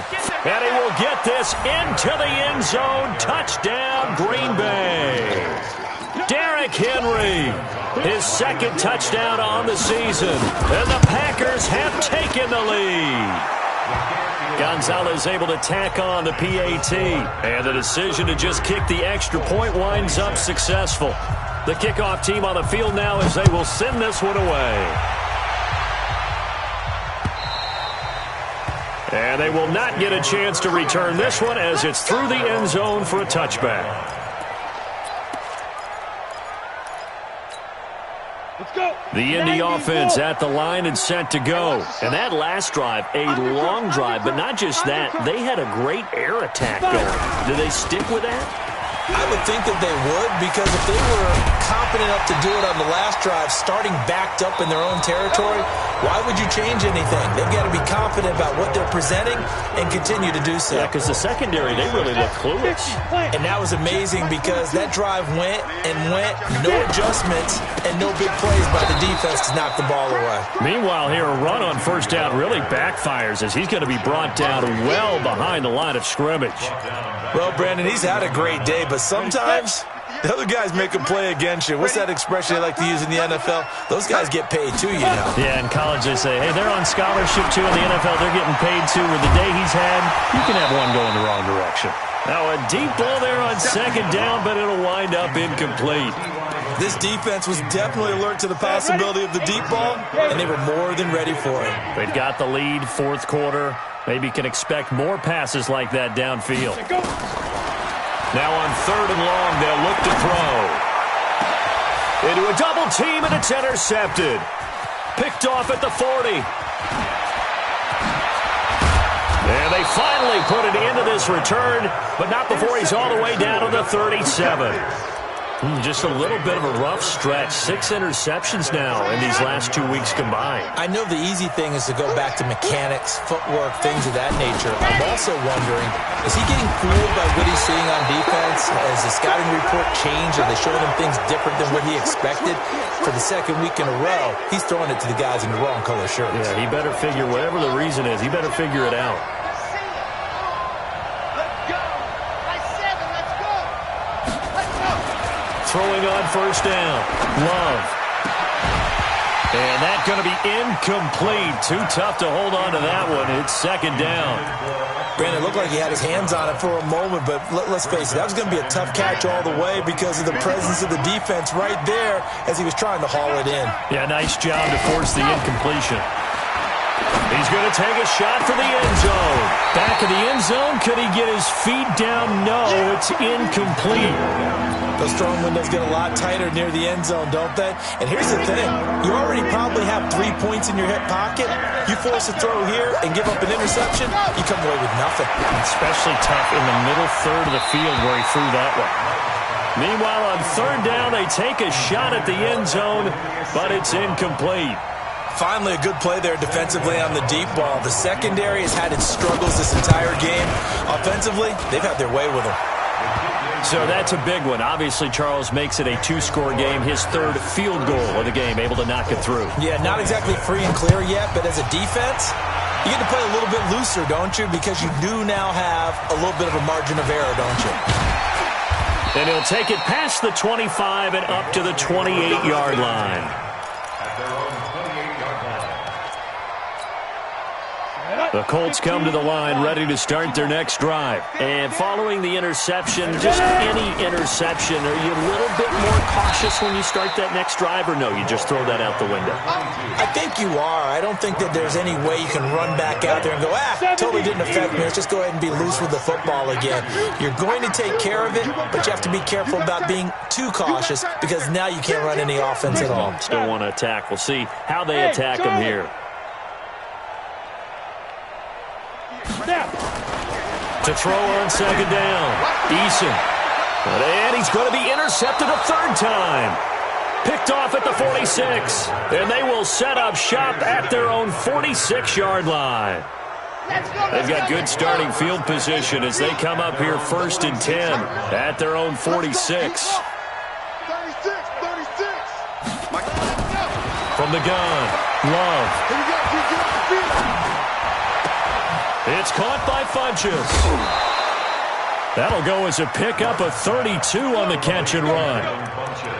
and he will get this into the end zone. Touchdown, Green Bay. Derrick Henry, his 2nd touchdown on the season. And the Packers have taken the lead. Gonzalez able to tack on the PAT. And the decision to just kick the extra point winds up successful. The kickoff team on the field now as they will send this one away. And they will not get a chance to return this one as it's through the end zone for a touchback. The Indy offense at the line and set to go. And that last drive, a long drive, but not just that. They had a great air attack going. Do they stick with that? I would think that they would, because if they were confident enough to do it on the last drive, starting backed up in their own territory, why would you change anything? They've got to be confident about what they're presenting and continue to do so. Yeah, because the secondary, they really look clueless. And that was amazing because that drive went and went, no adjustments, and no big plays by the defense to knock the ball away. Meanwhile, here, a run on first down really backfires as he's going to be brought down well behind the line of scrimmage. Well, Brandon, he's had a great day, but sometimes the other guys make a play against you. What's that expression they like to use in the NFL? Those guys get paid too, you know. Yeah, in college they say, hey, they're on scholarship too. In the NFL, they're getting paid too. With the day he's had, you can have one going the wrong direction. Now a deep ball there on second down, but it'll wind up incomplete. This defense was definitely alert to the possibility of the deep ball, and they were more than ready for it. They've got the lead, fourth quarter. Maybe can expect more passes like that downfield. Now on third and long, they'll look to throw. Into a double team, and it's intercepted. Picked off at the 40. And they finally put it into this return, but not before he's all the way down to the 37. Just a little bit of a rough stretch. 6 interceptions now in these last 2 weeks combined. I know the easy thing is to go back to mechanics, footwork, things of that nature. I'm also wondering, is he getting fooled by what he's seeing on defense? Has the scouting report changed? Are they showing him things different than what he expected? For the second week in a row, he's throwing it to the guys in the wrong color shirts. Yeah, he better figure, whatever the reason is, he better figure it out. Throwing on first down. Love. And that's going to be incomplete. Too tough to hold on to that one. It's second down. Brandon, it looked like he had his hands on it for a moment, but let's face it, that was going to be a tough catch all the way because of the presence of the defense right there as he was trying to haul it in. Yeah, nice job to force the incompletion. He's going to take a shot for the end zone. Back of the end zone. Could he get his feet down? No, it's incomplete. Those throwing windows get a lot tighter near the end zone, don't they? And here's the thing. You already probably have 3 points in your hip pocket. You force a throw here and give up an interception, you come away with nothing. Especially tough in the middle third of the field where he threw that one. Meanwhile, on third down, they take a shot at the end zone, but it's incomplete. Finally, a good play there defensively on the deep ball. The secondary has had its struggles this entire game. Offensively, they've had their way with them. So that's a big one. Obviously, Charles makes it a 2-score game. His third field goal of the game, able to knock it through. Yeah, not exactly free and clear yet, but as a defense, you get to play a little bit looser, don't you? Because you do now have a little bit of a margin of error, don't you? And he'll take it past the 25 and up to the 28-yard line. The Colts come to the line ready to start their next drive. And following the interception, just any interception, are you a little bit more cautious when you start that next drive, or no, you just throw that out the window? I think you are. I don't think that there's any way you can run back out there and go, totally didn't affect me. Let's just go ahead and be loose with the football again. You're going to take care of it, but you have to be careful about being too cautious because now you can't run any offense at all. Still want to attack. We'll see how they attack them here. To throw on second down. Eason. And he's going to be intercepted a third time. Picked off at the 46. And they will set up shop at their own 46-yard line. They've got good starting field position as they come up here first and 10 at their own 46. 36. From the gun, Love. It's caught by Funchess. That'll go as a pickup of 32 on the catch and run.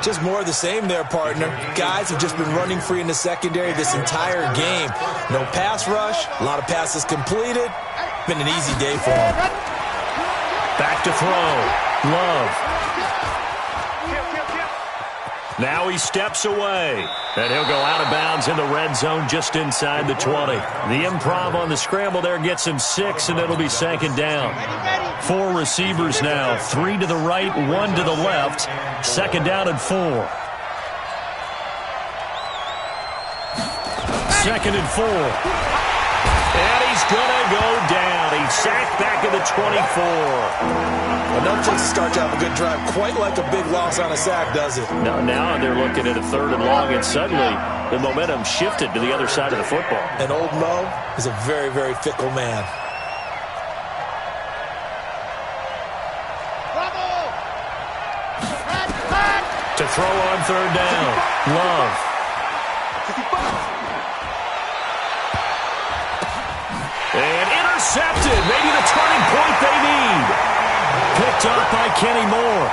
Just more of the same there, partner. Guys have just been running free in the secondary this entire game. No pass rush, a lot of passes completed. Been an easy day for them. Back to throw. Love. Now he steps away, and he'll go out of bounds in the red zone just inside the 20. The improv on the scramble there gets him 6, and it'll be second down. 4 receivers now, 3 to the right, 1 to the left. Second down and 4. 2nd and 4. And he's going to go down. He's sacked back at the 24. Well, no takes to start to have a good drive. Quite like a big loss on a sack, does it? Now they're looking at a 3rd and long, and suddenly the momentum shifted to the other side of the football. And old Mo is a very, very fickle man. To throw on 3rd down. Love. And intercepted. Maybe the turning point they need. Picked up by Kenny Moore.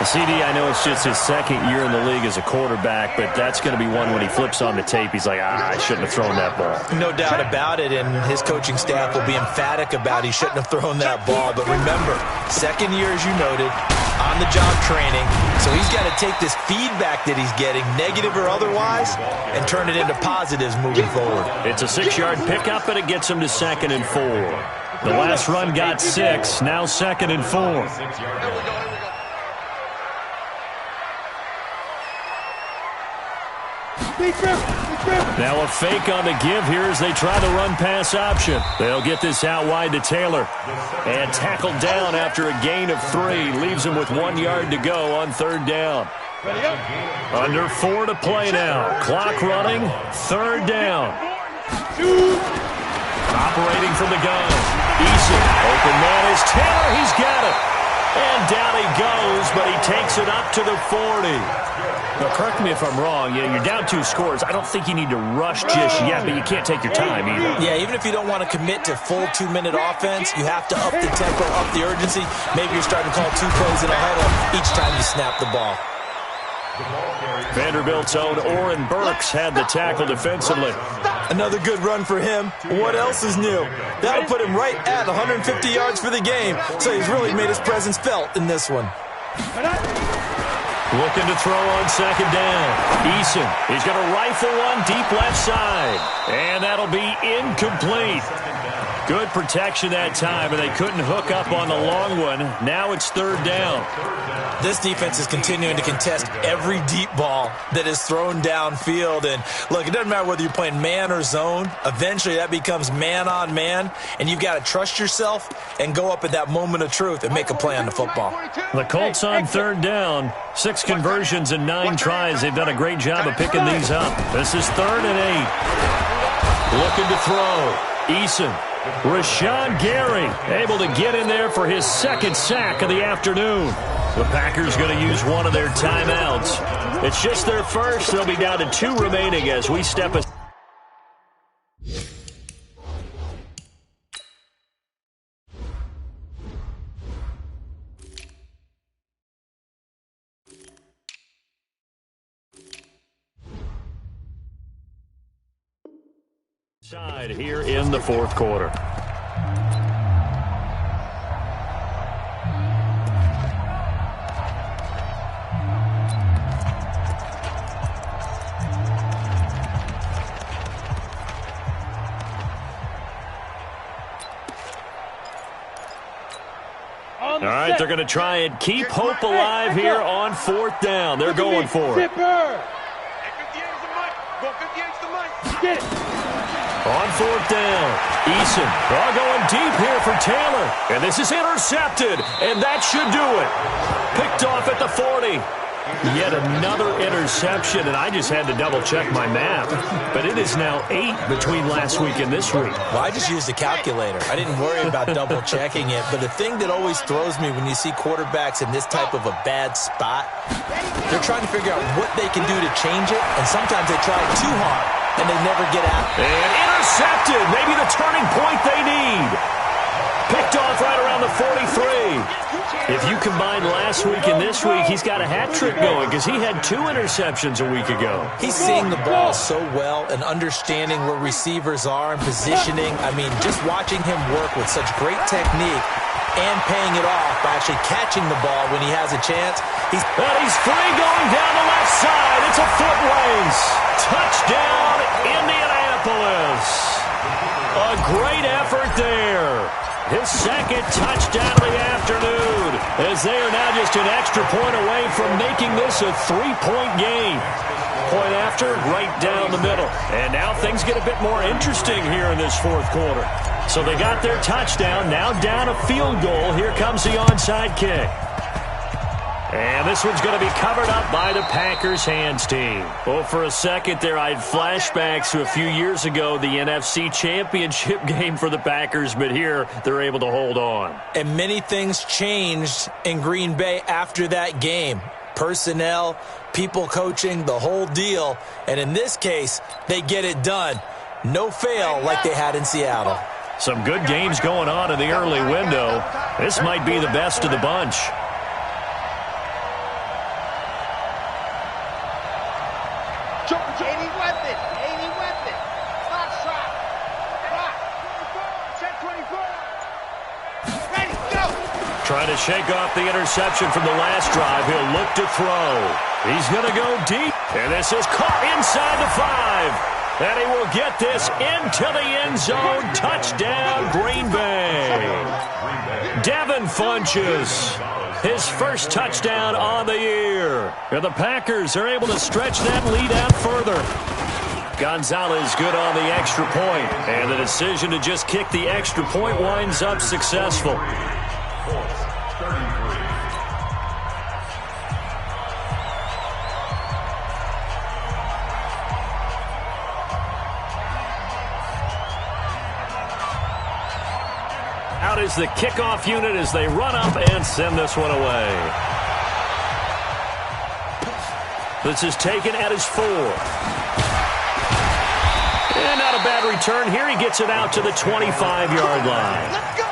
CD, I know it's just his 2nd year in the league as a quarterback, but that's going to be one when he flips on the tape. He's like, I shouldn't have thrown that ball. No doubt about it, and his coaching staff will be emphatic about he shouldn't have thrown that ball. But remember, 2nd year, as you noted, on-the-job training. So he's got to take this feedback that he's getting, negative or otherwise, and turn it into positives moving forward. It's a 6-yard pickup, and it gets him to 2nd and 4. The last run got 6, now 2nd and 4. Now a fake on the give here as they try the run-pass option. They'll get this out wide to Taylor. And tackled down after a gain of 3. Leaves him with 1 yard to go on 3rd down. Under 4 to play now. Clock running. 3rd down. Operating from the gun. Eason. Open man is Taylor. He's got it. And down he goes, but he takes it up to the 40. Now, correct me if I'm wrong. You're down 2 scores. I don't think you need to rush just yet, but you can't take your time either. Yeah, even if you don't want to commit to full 2-minute offense, you have to up the tempo, up the urgency. Maybe you're starting to call 2 plays in a huddle each time you snap the ball. Vanderbilt's own Oren Burks had the tackle defensively. Another good run for him. What else is new? That'll put him right at 150 yards for the game, so he's really made his presence felt in this one. Looking to throw on 2nd down. Eason, he's going to rifle one deep left side. And that'll be incomplete. Good protection that time, and they couldn't hook up on the long one. Now it's 3rd down. This defense is continuing to contest every deep ball that is thrown downfield. And look, it doesn't matter whether you're playing man or zone. Eventually that becomes man on man, and you've got to trust yourself and go up at that moment of truth and make a play on the football. The Colts on 3rd down. 6 conversions and 9 tries. They've done a great job of picking these up. This is 3rd and 8. Looking to throw. Eason. Rashawn Gary able to get in there for his 2nd sack of the afternoon. The Packers going to use one of their timeouts. It's just their first. They'll be down to 2 remaining as we step aside. Here in the 4th quarter. All right, they're going to try and keep hope alive here on 4th down. They're going for it. Get it. On 4th down, Eason going deep here for Taylor. And this is intercepted, and that should do it. Picked off at the 40. Yet another interception, and I just had to double-check my math. But it is now 8 between last week and this week. Well, I just used a calculator. I didn't worry about double-checking it. But the thing that always throws me when you see quarterbacks in this type of a bad spot, they're trying to figure out what they can do to change it, and sometimes they try too hard, and they never get out. And intercepted, maybe the turning point they need. Picked off right around the 43. If you combine last week and this week, he's got a hat trick going because he had 2 interceptions a week ago. He's seeing the ball so well and understanding where receivers are and positioning. I mean, just watching him work with such great technique and paying it off by actually catching the ball when he has a chance. He's free going down the left side. It's a foot race. Touchdown, Indianapolis. A great effort there. His 2nd touchdown of the afternoon. as they are now just an extra point away from making this a 3-point game. Point after, right down the middle. And now things get a bit more interesting here in this fourth quarter. So they got their touchdown, now down a field goal. Here comes the onside kick. And this one's going to be covered up by the Packers hands team. Well, for a second there, I had flashbacks to a few years ago, the NFC Championship game for the Packers, but here they're able to hold on. And many things changed in Green Bay after that game. Personnel, people coaching, the whole deal. And in this case, they get it done. No fail like they had in Seattle. Some good games going on in the early window. This might be the best of the bunch. Trying to shake off the interception from the last drive. He'll look to throw. He's going to go deep. And this is caught inside the 5. And he will get this into the end zone. Touchdown, Green Bay. Devin Funchess, his first touchdown on the year. And the Packers are able to stretch that lead out further. Gonzalez good on the extra point. And the decision to just kick the extra point winds up successful. Out is the kickoff unit as they run up and send this one away. This is taken at his 4. And not a bad return here. He gets it out to the 25-yard line. Let's go!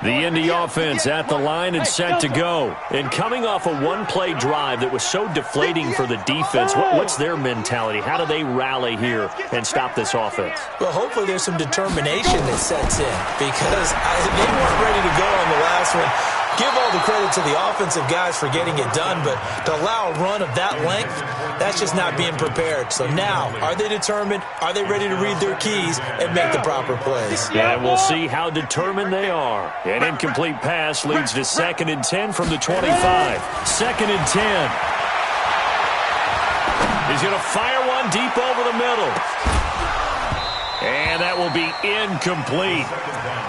The Indy offense at the line and set to go. And coming off a one-play drive that was so deflating for the defense, what's their mentality? How do they rally here and stop this offense? Well, hopefully there's some determination that sets in because they weren't ready to go on the last one. Give all the credit to the offensive guys for getting it done, but to allow a run of that length, that's just not being prepared. So now, are they determined? Are they ready to read their keys and make the proper plays? Yeah, we'll see how determined they are. An incomplete pass leads to 2nd and 10 from the 25. 2nd and 10. He's going to fire one deep over the middle. And that will be incomplete.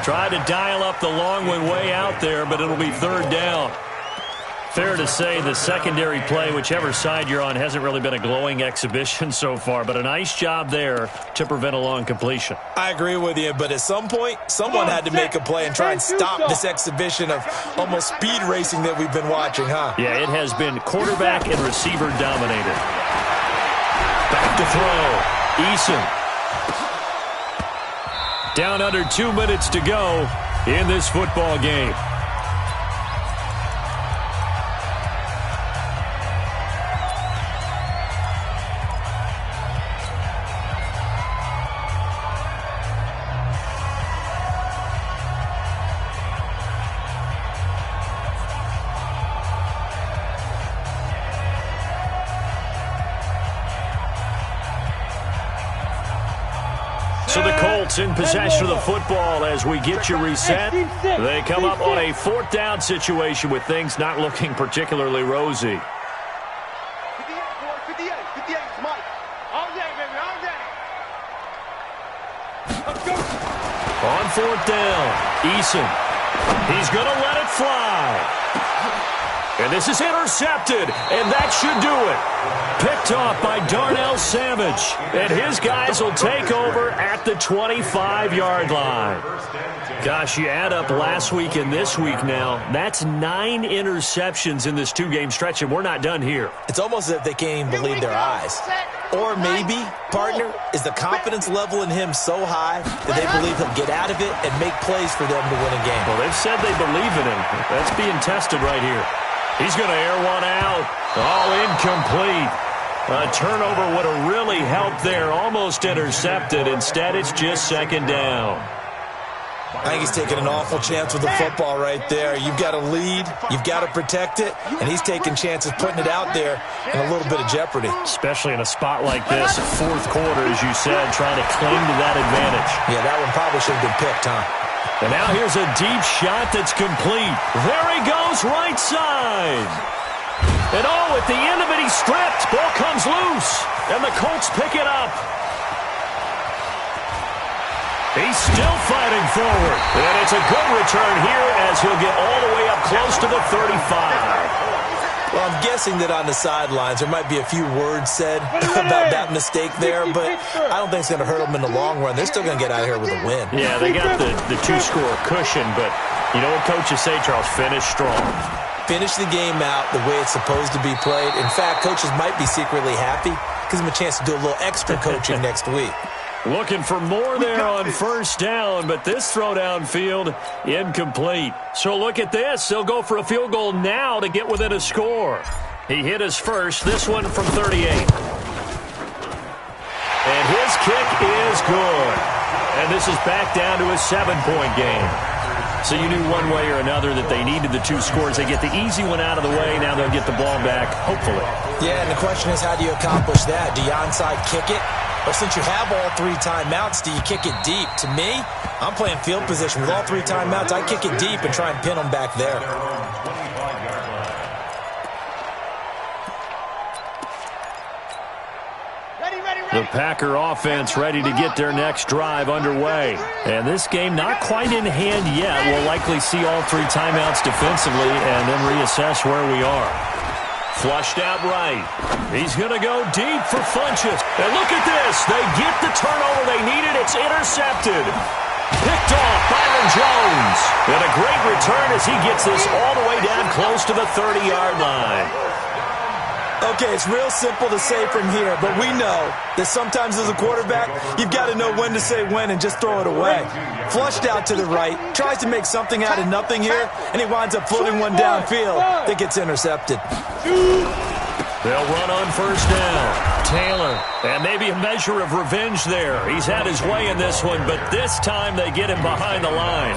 Try to dial up the long one way out there, but it'll be 3rd down. Fair to say the secondary play, whichever side you're on, hasn't really been a glowing exhibition so far, but a nice job there to prevent a long completion. I agree with you, but at some point, someone had to make a play and try and stop this exhibition of almost speed racing that we've been watching, huh? Yeah, it has been quarterback and receiver dominated. Back to throw. Eason. Down under 2 minutes to go in this football game. So the Colts in possession of the football as we get you reset. They come up on a 4th down situation with things not looking particularly rosy. 58, boy, 58, 58, Mike. All day, baby, all day. Let's go. On 4th down, Eason. He's going to let it fly. And this is intercepted, and that should do it. Picked off by Darnell Savage, and his guys will take over at the 25-yard line. Gosh, you add up last week and this week now, that's 9 interceptions in this 2-game stretch, and we're not done here. It's almost as if they can't even believe their eyes. Or maybe, partner, is the confidence level in him so high that they believe he'll get out of it and make plays for them to win a game. Well, they've said they believe in him. That's being tested right here. He's going to air one out. Oh, incomplete. A turnover would have really helped there. Almost intercepted. Instead, it's just 2nd down. I think he's taking an awful chance with the football right there. You've got to lead, you've got to protect it, and he's taking chances putting it out there in a little bit of jeopardy. Especially in a spot like this, fourth quarter, as you said, trying to cling to that advantage. Yeah, that one probably should have been picked, huh? And now here's a deep shot that's complete. There he goes, right side. And at the end of it, he's stripped. Ball comes loose, and the Colts pick it up. He's still fighting forward. And it's a good return here as he'll get all the way up close to the 35. Well, I'm guessing that on the sidelines there might be a few words said about that mistake there, but I don't think it's going to hurt them in the long run. They're still going to get out of here with a win. Yeah, they got the two-score cushion, but you know what coaches say, Charles? Finish strong. Finish the game out the way it's supposed to be played. In fact, coaches might be secretly happy. Gives them a chance to do a little extra coaching next week. Looking for more there on first down, but this throw downfield incomplete. So look at this. They'll go for a field goal now to get within a score. He hit his first, this one from 38. And his kick is good. And this is back down to a 7-point game. So you knew one way or another that they needed the two scores. They get the easy one out of the way. Now they'll get the ball back, hopefully. Yeah, and the question is, how do you accomplish that? Do you onside kick it? Or since you have all three timeouts, do you kick it deep? To me, I'm playing field position. With all three timeouts, I kick it deep and try and pin them back there. The Packer offense ready to get their next drive underway. And this game not quite in hand yet. We'll likely see all three timeouts defensively and then reassess where we are. Flushed out right. He's going to go deep for Funchess. And look at this. They get the turnover they needed. It's intercepted. Picked off Byron Jones. And a great return as he gets this all the way down close to the 30-yard line. Okay, it's real simple to say from here, but we know that sometimes as a quarterback, you've got to know when to say when and just throw it away. Flushed out to the right, tries to make something out of nothing here, and he winds up floating one downfield that gets intercepted. They'll run on first down. Taylor, and maybe a measure of revenge there. He's had his way in this one, but this time they get him behind the line.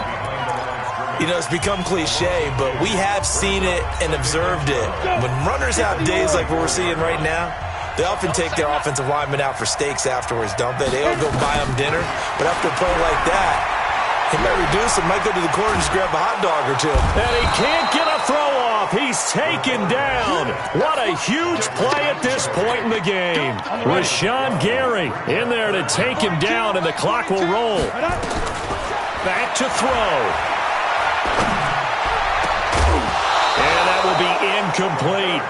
You know, it's become cliche, but we have seen it and observed it. When runners have days like what we're seeing right now, they often take their offensive linemen out for steaks afterwards, don't they? They all go buy them dinner. But after a play like that, he might reduce it, might go to the corner and just grab a hot dog or two. And he can't get a throw off. He's taken down. What a huge play at this point in the game. Rashawn Gary in there to take him down, and the clock will roll. Back to throw. And that will be incomplete.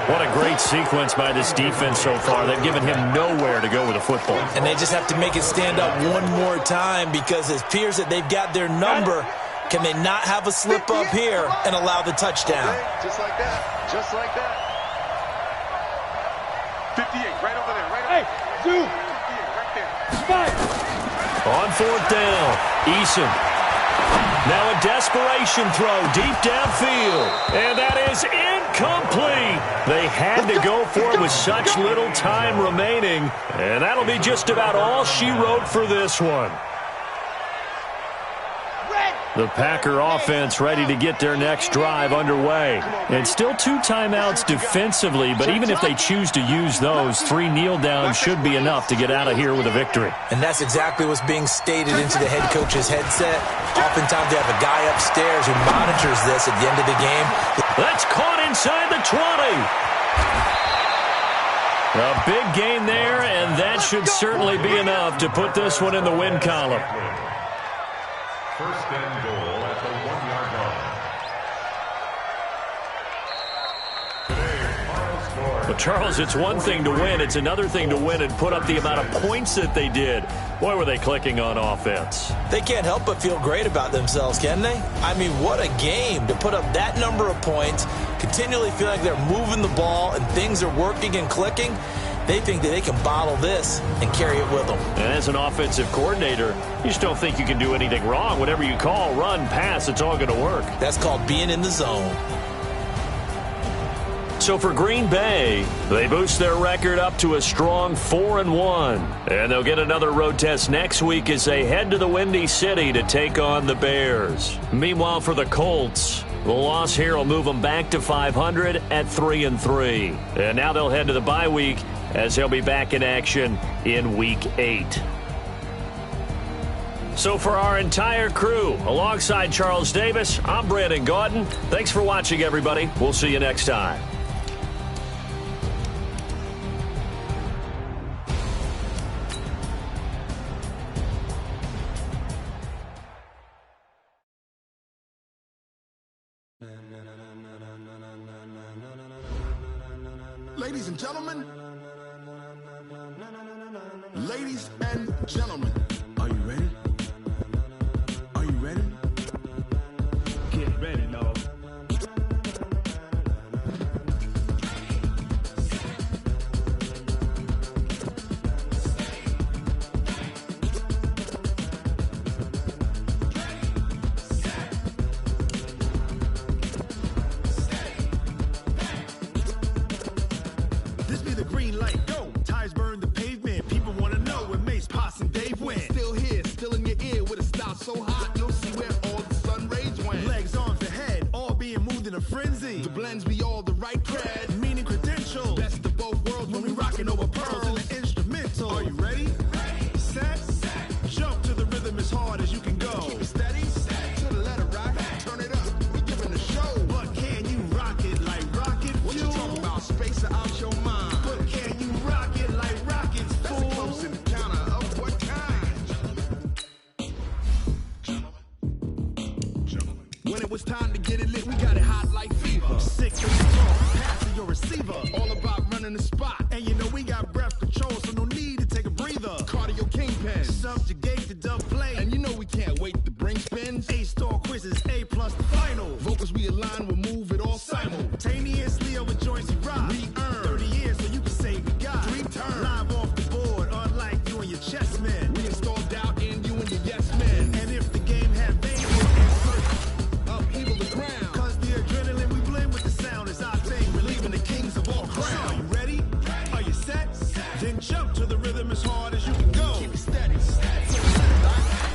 What a great sequence by this defense so far. They've given him nowhere to go with the football. And they just have to make it stand up one more time because it appears that they've got their number. Can they not have a slip up here and allow the touchdown? Just like that. Just like that. 58, right over there. Right over there. 58, right there. On fourth down, Eason. Now a desperation throw deep downfield. And that is incomplete. They had to go for it with such little time remaining. And that'll be just about all she wrote for this one. The Packer offense ready to get their next drive underway. And still two timeouts defensively, but even if they choose to use those, 3 kneel downs should be enough to get out of here with a victory. And that's exactly what's being stated into the head coach's headset. Oftentimes they have a guy upstairs who monitors this at the end of the game. That's caught inside the 20. A big gain there, and that should certainly be enough to put this one in the win column. First and goal at the 1-yard line. Well, Charles, it's one thing to win. It's another thing to win and put up the amount of points that they did. Boy, were they clicking on offense. They can't help but feel great about themselves, can they? I mean, what a game to put up that number of points, continually feel like they're moving the ball and things are working and clicking. They think that they can bottle this and carry it with them. And as an offensive coordinator, you just don't think you can do anything wrong. Whatever you call, run, pass, it's all going to work. That's called being in the zone. So for Green Bay, they boost their record up to a strong 4-1. And they'll get another road test next week as they head to the Windy City to take on the Bears. Meanwhile, for the Colts, the loss here will move them back to 500 at 3-3. And now they'll head to the bye week as they'll be back in action in Week 8. So for our entire crew, alongside Charles Davis, I'm Brandon Gaudin. Thanks for watching, everybody. We'll see you next time. Ladies and gentlemen, ladies and gentlemen, are you ready? Are you ready? Get ready, dog. This be the green light, go. Tires burn the pavement. People want to know where Mace, Potts, and Dave went. Still here, still in your ear with a style so hot, you'll see where all the sun rays went. Legs, arms, and head, all being moved in a frenzy. The blends be all the right cred, meaning credentials. Best of both worlds when we rockin' over pearls in the instrumental. Are you ready? Set, jump to the rhythm as hard as you can go. Keep it steady, to the letter rock, turn it up, we giving a show. But can you rock it like rocket fuel? What you talking about, space out your mind? But can you rock it like rockets, fool? That's a close encounter of what kind? Gentlemen. When it was time to get it lit, we got it hot like fever. Sick to the talk, passing your receiver. All about running the spot. And you know we got breath control, so no need to take a breather. Cardio kingpin, subjugate the dub play. And you know we can't wait to bring spins. A-star quizzes, A+ the final. Vocals we align, we'll move it all simultaneously over joints we rock. We earn 30 years, so you can say we got 3 turns. Live off the board, unlike you and your chess men. We install doubt in you and your yes men. And if the game had veins, we'll insert upheaval the ground. Cause the adrenaline we blend with the sound is our thing. We're leaving the kings of all crowns. So are you ready? Are you set? Then jump to the rhythm as hard as you can go. Keep it steady.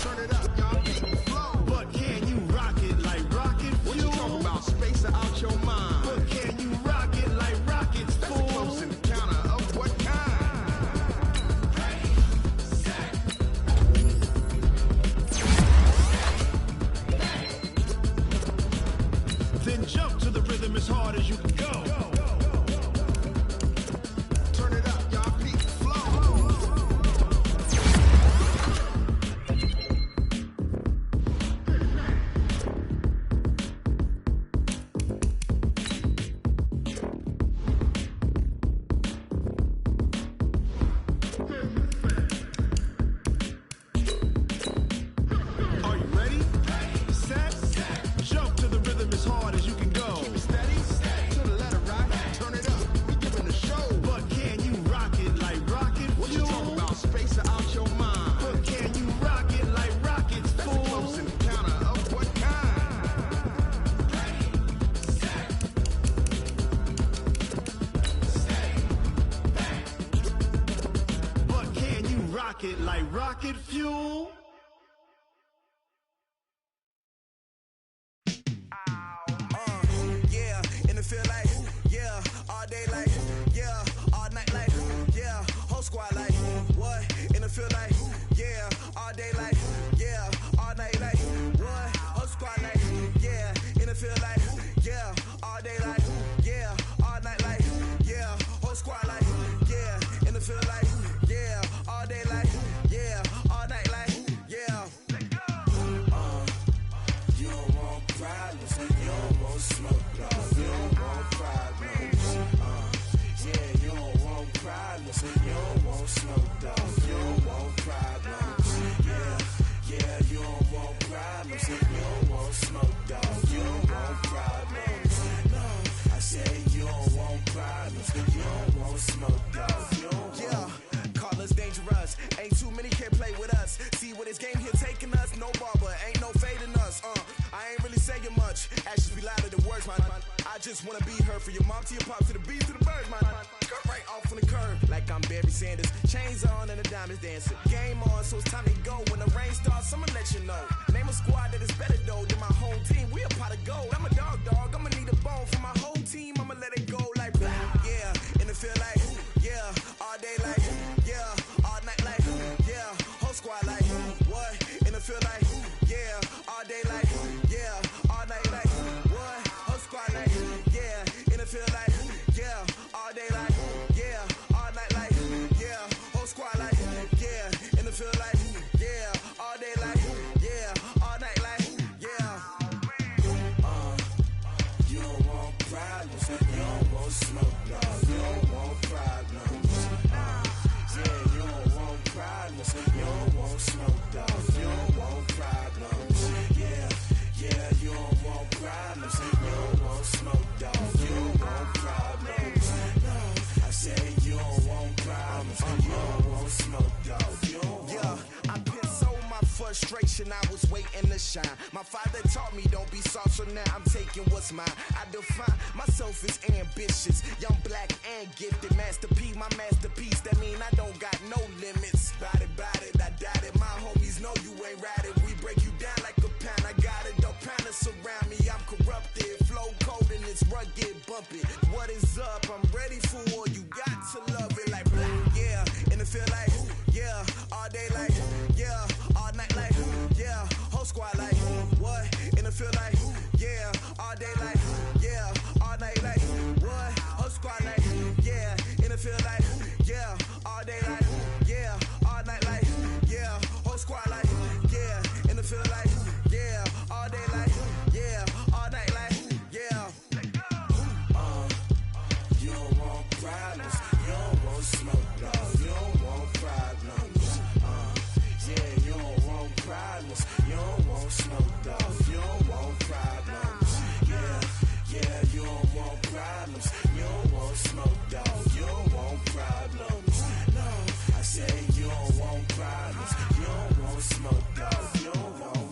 Turn it up, y'all. Keep it flow. But can you rock it like rocket fuel? What you talking about? Space out your mind. But can you rock it like rockets, fool? That's a close encounter of what kind? Then jump to the rhythm as hard as you can go. Turn it up, y'all. Keep it flow. Are you ready? Set, jump to the rhythm as hard as you can go. Keep it steady, to the letter rock, turn it up, we giving a show. But can you rock it like rocket fuel? What you talking about, space out your mind? But can you rock it like rockets, fool? That's a close encounter of what kind? But can you rock it like rocket fuel? Yeah, in the field like, yeah, all day like, yeah, all night like, yeah, whole squad like, what? In the field like, yeah, all day like, yeah, all night like, what? Whole squad like, yeah, in the field like, yeah, all day like, yeah, all night like, yeah, whole squad like, yeah, in the field like, yeah, all day like, yeah, all night like, yeah. You don't want problems, you don't want smoke, dog. You don't want problems. Yeah, you don't want problems, you don't want smoke, dog. You don't want problems. Yeah, you don't want problems, you don't want smoke, dog. You don't want problems. No, I said you don't want problems, you don't want smoke, dog. You don't yeah, call us dangerous. Ain't too many can play with us. See what this game here taking us. No barber, ain't no fading us. I ain't really saying much. Actions be louder than words, man. I just wanna be her. For your mom to your pop to the beat to the birds, man. Cut right off on the curb, like I'm Barry Sanders. Chains on and the diamonds dancing. Game on, so it's time to go. When the rain starts, I'ma let you know. Name a squad that is better though than my home team. We a pot of gold. I'm a dog. I'ma need a bone for my whole team. I'ma let it go like blah. Yeah, and it feel like yeah, all day like yeah, all night like yeah, whole squad like what? And it feel like yeah, all day like yeah, all night like what? Whole squad like yeah, and it feel like yeah, all day like yeah, all night like yeah, whole squad like yeah, and it feel like yeah, all day like yeah, all night like yeah. You don't want problems, you don't want smoke, dog. You don't want problems. Yeah, you don't want problems, you don't want smoke, dog. You don't want problems. Yeah, you don't want problems, you don't want smoke, dog. You don't want problems. No, I said you don't want problems, you don't want smoke, dog. You don't want. I put so my frustration, I was waiting to shine. My father taught me don't be soft, so now I'm taking what's mine. I define myself as ambitious, young, black, and gifted. Master P, my masterpiece, that mean I don't got no limits. Bout it, I doubt it. My homies know you ain't ride it. We break you down like a pound. I got it, don't pound us around me. I'm corrupted, flow cold and it's rugged, bumpy. What is up? I'm ready for war. You got to love it like blah, yeah. And it feel like yeah, all day like yeah, all night like yeah, whole squad like what? And it feel like yeah, all day like yeah, all night like what? Whole squad like yeah, and it feel like yeah, all day like yeah, all night like yeah, whole squad like yeah, and it feel like yeah, all day like yeah, all night like yeah. You don't want problems, you don't want smoke, dog. You don't want problems. Yeah, you don't want problems, you don't want smoke, dog. You don't want problems. Yeah, you don't want problems, you don't want smoke, dog. You don't want problems. No, I say you don't want problems, you don't want smoke, dog. You don't want.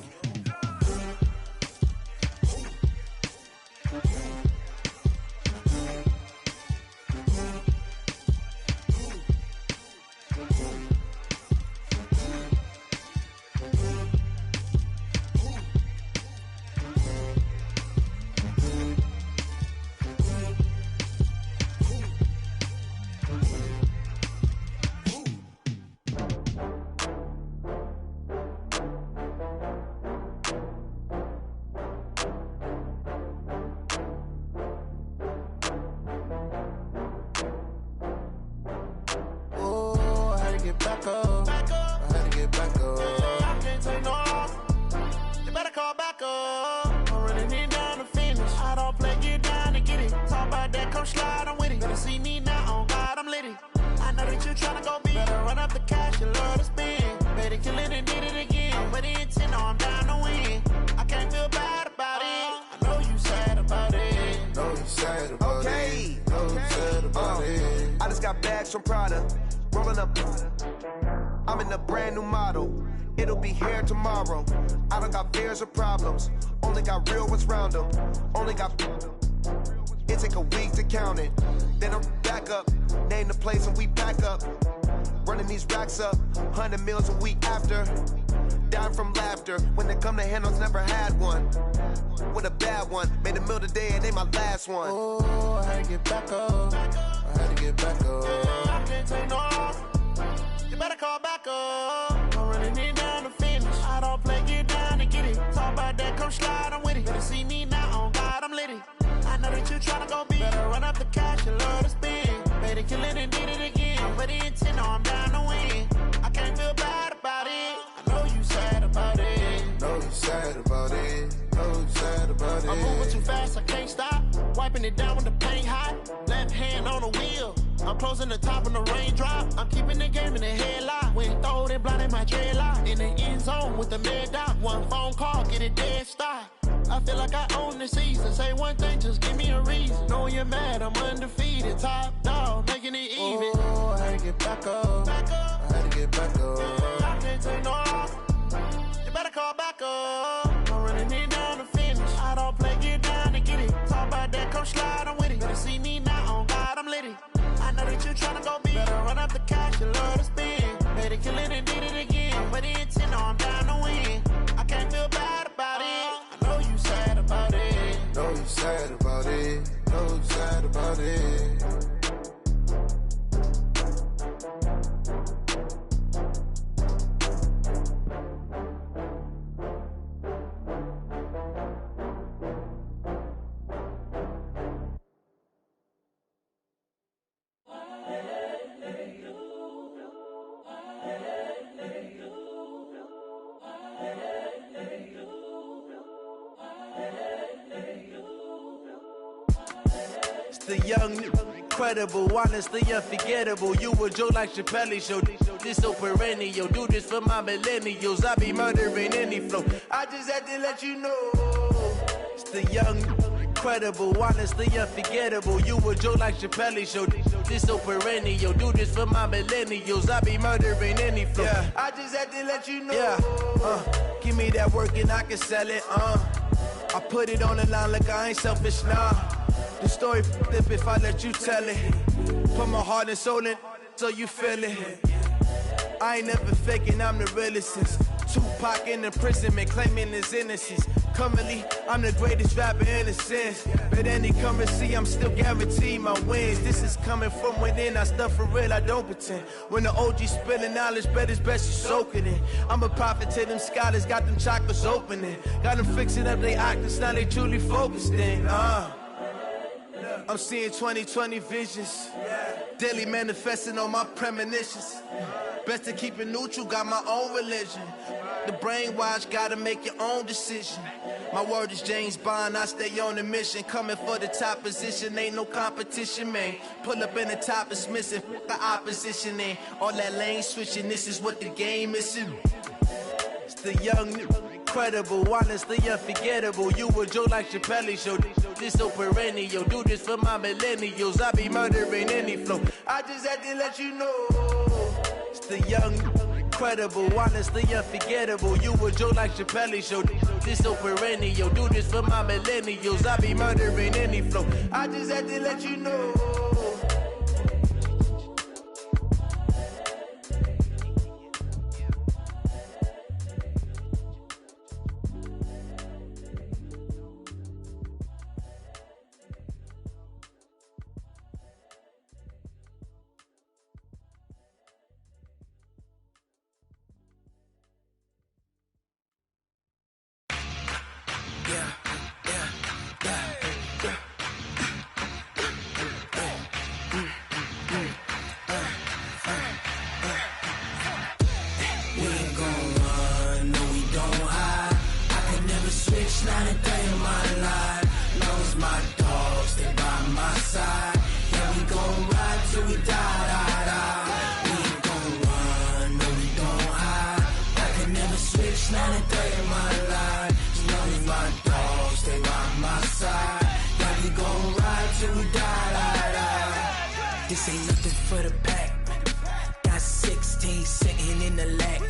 From Prada, rolling up. I'm in a brand new model. It'll be here tomorrow. I don't got fears or problems. Only got real ones round them. Only got. It take a week to count it. Then I'm back up. Name the place and we back up. Running these racks up. 100 meals a week after. Dying from laughter. When it come to handles, never had one. With a bad one. Made a meal today and they my last one. Oh, I had to get back up. I had to get back up. I can't take no loss. You better call back up. I'm running it down to finish. I don't play, get down to get it. Talk about that, come slide, I'm with it. Better see me now, on God, I'm litty. I know that you tryna go big. Better run up the cash, you love to spend. Better kill it and did it again. I'm with the intent, no, I'm down to win. I can't feel bad about it. I know you sad about it. Know you sad about it. Know you sad about it. I'm moving too fast, I can't stop. Wiping it down with the paint hot. Left hand on the wheel. I'm closing the top when the raindrop. I'm keeping the game in the headlock. When throwed it, blinding my dreadlock. In the end zone with the mid dot. One phone call, get it dead stop. I feel like I own the season. Say one thing, just give me a reason. Knowing you're mad, I'm undefeated. Top dog, making it even. Oh, I had to get back up. I had to get back up. I can't take no loss. You better call back up. I'm running it down to finish. I don't play, get down to get it. Talk about that, come slide, I'm with it. Better see me now, on God, I'm litty. I know that you tryna go big. Better run up the cash, you love to spend. Better kill it and did it again. But the intent, no, I'm down to win. I can't feel bad about it. I know you sad about it. Know you sad about it. Know you sad about it. The young, incredible, honestly unforgettable. You a joke like Chappelle Show. This so perennial. Do this for my millennials. I be murdering any flow. I just had to let you know. It's the young, incredible, honestly unforgettable. You a joke like Chappelle Show. This so perennial. Do this for my millennials. I be murdering any flow. Yeah. I just had to let you know. Yeah. Give me that work and I can sell it. I put it on the line like I ain't selfish, nah. The story flip if I let you tell it. Put my heart and soul in so you feel it. I ain't never faking, I'm the realest since Tupac in imprisonment, claiming his innocence. Currently, I'm the greatest rapper in a sense. But any currency, I'm still guaranteed my wins. This is coming from within, I stuff for real, I don't pretend. When the OG spilling knowledge, bet it's best you soak it in. I'm a prophet to them scholars, got them chakras opening. Got them fixing up their octaves, now they truly focused in. I'm seeing 2020 visions. Daily manifesting on my premonitions. Best to keep it neutral, got my own religion. The brainwash, gotta make your own decision. My word is James Bond, I stay on a mission. Coming for the top position, ain't no competition, man. Pull up in the top, it's missing, the opposition ain't. All that lane switching, this is what the game is. It's the young, incredible, honestly unforgettable. You a joke like Chappelle Show. This so perennial. Do this for my millennials. I be murdering any flow. I just had to let you know. It's the young, incredible, honestly unforgettable. You a joke like Chappelle Show. This so perennial. Do this for my millennials. I be murdering any flow. I just had to let you know. Not a day in my life. Knows my dogs, they by my side. Yeah, we gon' ride till we die. We ain't gon' run, no, we don't hide. I can never switch, not a day in my life. Knows my dogs, they by my side. Yeah, we gon' ride till we die. This ain't nothing for the pack. Got 16 sitting in the lag.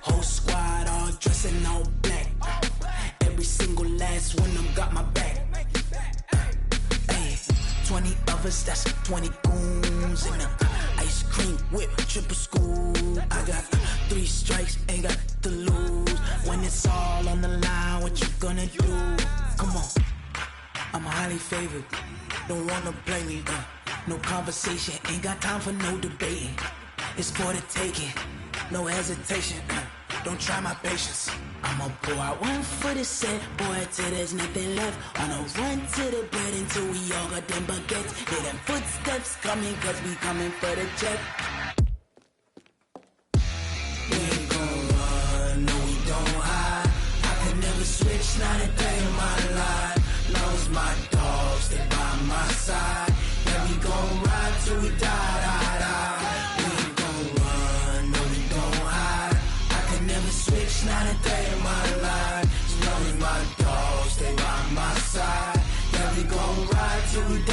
Whole squad all dressing all black. Every single last one of them got my back. Hey, 20 of us, that's 20 goons. And ice cream whip, triple scoop. I got 3 strikes, ain't got to lose. When it's all on the line, what you gonna do? Come on, I'm highly favored. Don't wanna blame me, no conversation, ain't got time for no debating. It's for the taking, no hesitation. Don't try my patience. I'ma pour out one for the set, boy, till there's nothing left. On a run to the bed until we all got them baguettes. Hear them footsteps coming, cause we coming for the check. We ain't gon' run, no, we don't hide. I can never switch, not a day in my life. Knows my dogs, they by my side. Yeah, we gon' ride till we die. We ain't gon' run, no, we don't hide. I can never switch, not a day in my life. Knows my dogs, they by my side. Yeah, we gon' ride till we die.